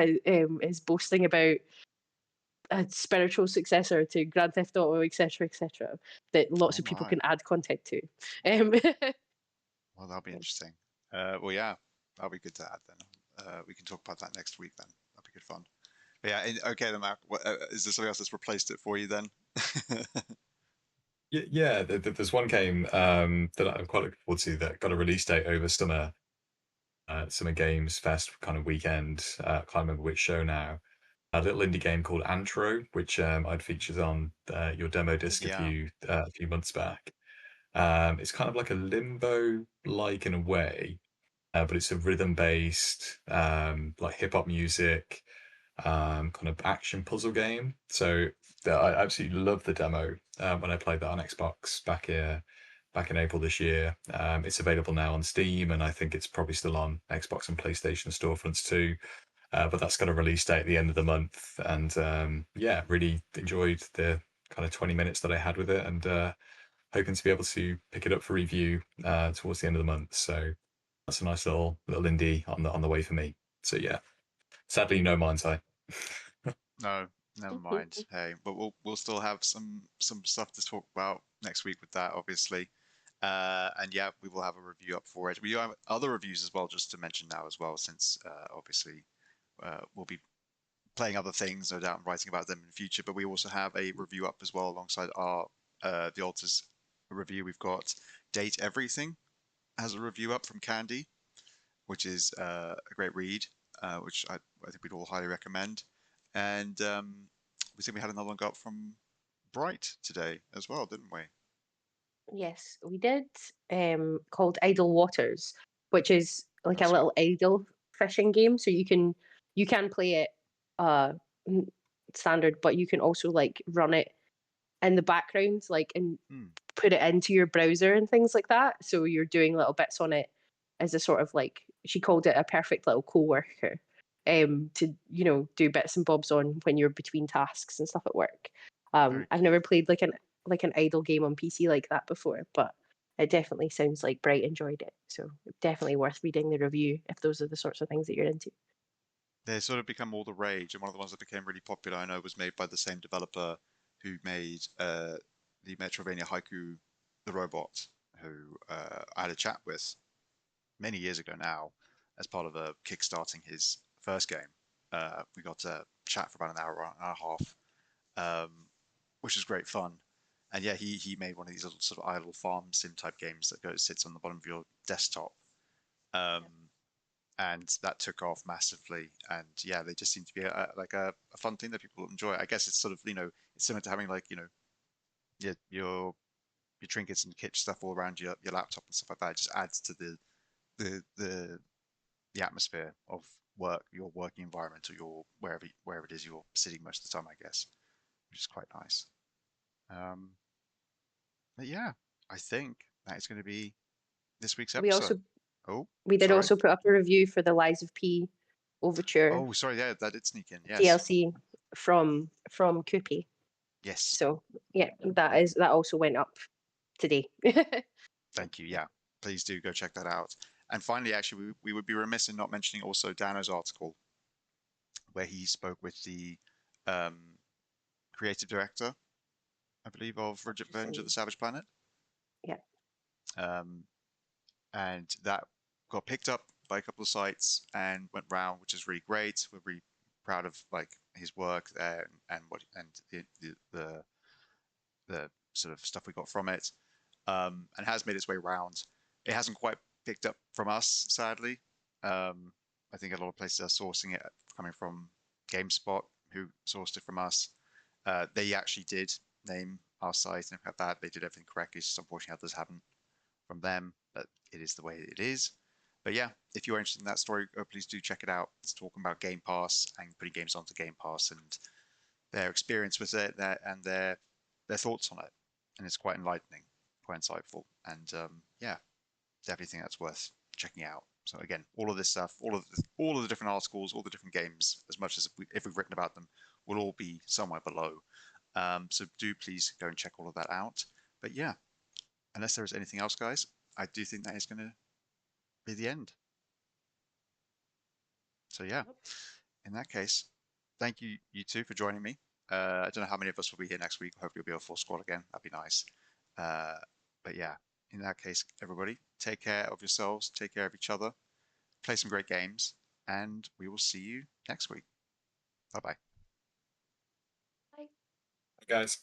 is boasting about a spiritual successor to Grand Theft Auto, etc., etc., that lots
Oh
of people
my.
can add content to.
Well, that'll be interesting. Well, yeah, that'll be good to add then. We can talk about that next week then. That'll be good fun. But yeah, okay then, Mark. Is there something else that's replaced it for you then?
yeah. There's one game that I'm quite looking forward to that got a release date over Summer Games Fest kind of weekend. I can't remember which show now. A little indie game called Antro, which I'd featured on your demo disc
Yeah.
a few months back. It's kind of like a Limbo-like in a way, but it's a rhythm-based, like hip-hop music, kind of action puzzle game. So I absolutely love the demo when I played that on Xbox back in April this year. It's available now on Steam, and I think it's probably still on Xbox and PlayStation storefronts too. But that's got a release date at the end of the month, and yeah, really enjoyed the kind of 20 minutes that I had with it, and hoping to be able to pick it up for review towards the end of the month. So that's a nice little indie on the way for me. So yeah, sadly no Mind's Eye.
No, never mind. Hey, but we'll still have some stuff to talk about next week with that, obviously. And yeah, we will have a review up for it. We do have other reviews as well, just to mention now as well, since obviously we'll be playing other things, no doubt, and writing about them in the future. But we also have a review up as well alongside our the Alters review. We've got Date Everything has a review up from Candy, which is a great read, which I think we'd all highly recommend. And we think we had another one go up from Bright today as well, didn't we?
Yes, we did. Called Idle Waters, which is like
That's
a little idle fishing game. So you can play it standard, but you can also like run it in the background, like and put it into your browser and things like that. So you're doing little bits on it as a sort of like she called it a perfect little co-worker. To do bits and bobs on when you're between tasks and stuff at work. I've never played like an idle game on PC like that before, but it definitely sounds like Bright enjoyed it. So definitely worth reading the review if those are the sorts of things that you're into.
They sort of become all the rage, and one of the ones that became really popular, I know, was made by the same developer who made the Metrovania Haiku, the robot, who I had a chat with many years ago now as part of kickstarting his first game. We got to chat for about an hour and a half, which was great fun. And yeah, he made one of these little sort of idle farm sim type games that sits on the bottom of your desktop. And that took off massively. And yeah, they just seem to be a fun thing that people enjoy. I guess it's sort of it's similar to having your trinkets and kitsch stuff all around your laptop and stuff like that. It just adds to the atmosphere of your working environment, or your wherever it is you're sitting most of the time, I guess, which is quite nice. But yeah, I think that is going to be this week's episode.
We did also put up a review for the Lies of P Overture.
Oh, sorry, yeah, that did sneak in. Yes.
DLC from Koopy.
Yes.
So yeah, that also went up today.
Thank you. Yeah, please do go check that out. And finally, actually, we would be remiss in not mentioning also Dano's article, where he spoke with the creative director, I believe, of Revenge of the Savage Planet.
Yeah.
And that got picked up by a couple of sites and went round, which is really great. We're really proud of his work there and the sort of stuff we got from it, and has made its way around. It hasn't quite picked up from us, sadly. I think a lot of places are sourcing it coming from GameSpot, who sourced it from us. They actually did name our site and that they did everything correctly. Just unfortunately, others haven't from them, but it is the way it is. But yeah, if you're interested in that story, please do check it out. It's talking about Game Pass and putting games onto Game Pass and their experience with it and their thoughts on it. And it's quite enlightening, quite insightful, and yeah, definitely think that's worth checking out. So again, all of this stuff, all of the different articles, all the different games, as much as if we've written about them, will all be somewhere below. So do please go and check all of that out. But yeah, unless there is anything else, guys, I do think that is going to be the end. So yeah, in that case, thank you, you two, for joining me. I don't know how many of us will be here next week. Hopefully, we'll be a full squad again. That'd be nice. But yeah, in that case, everybody, take care of yourselves, take care of each other, play some great games, and we will see you next week. Bye-bye.
Bye.
Guys.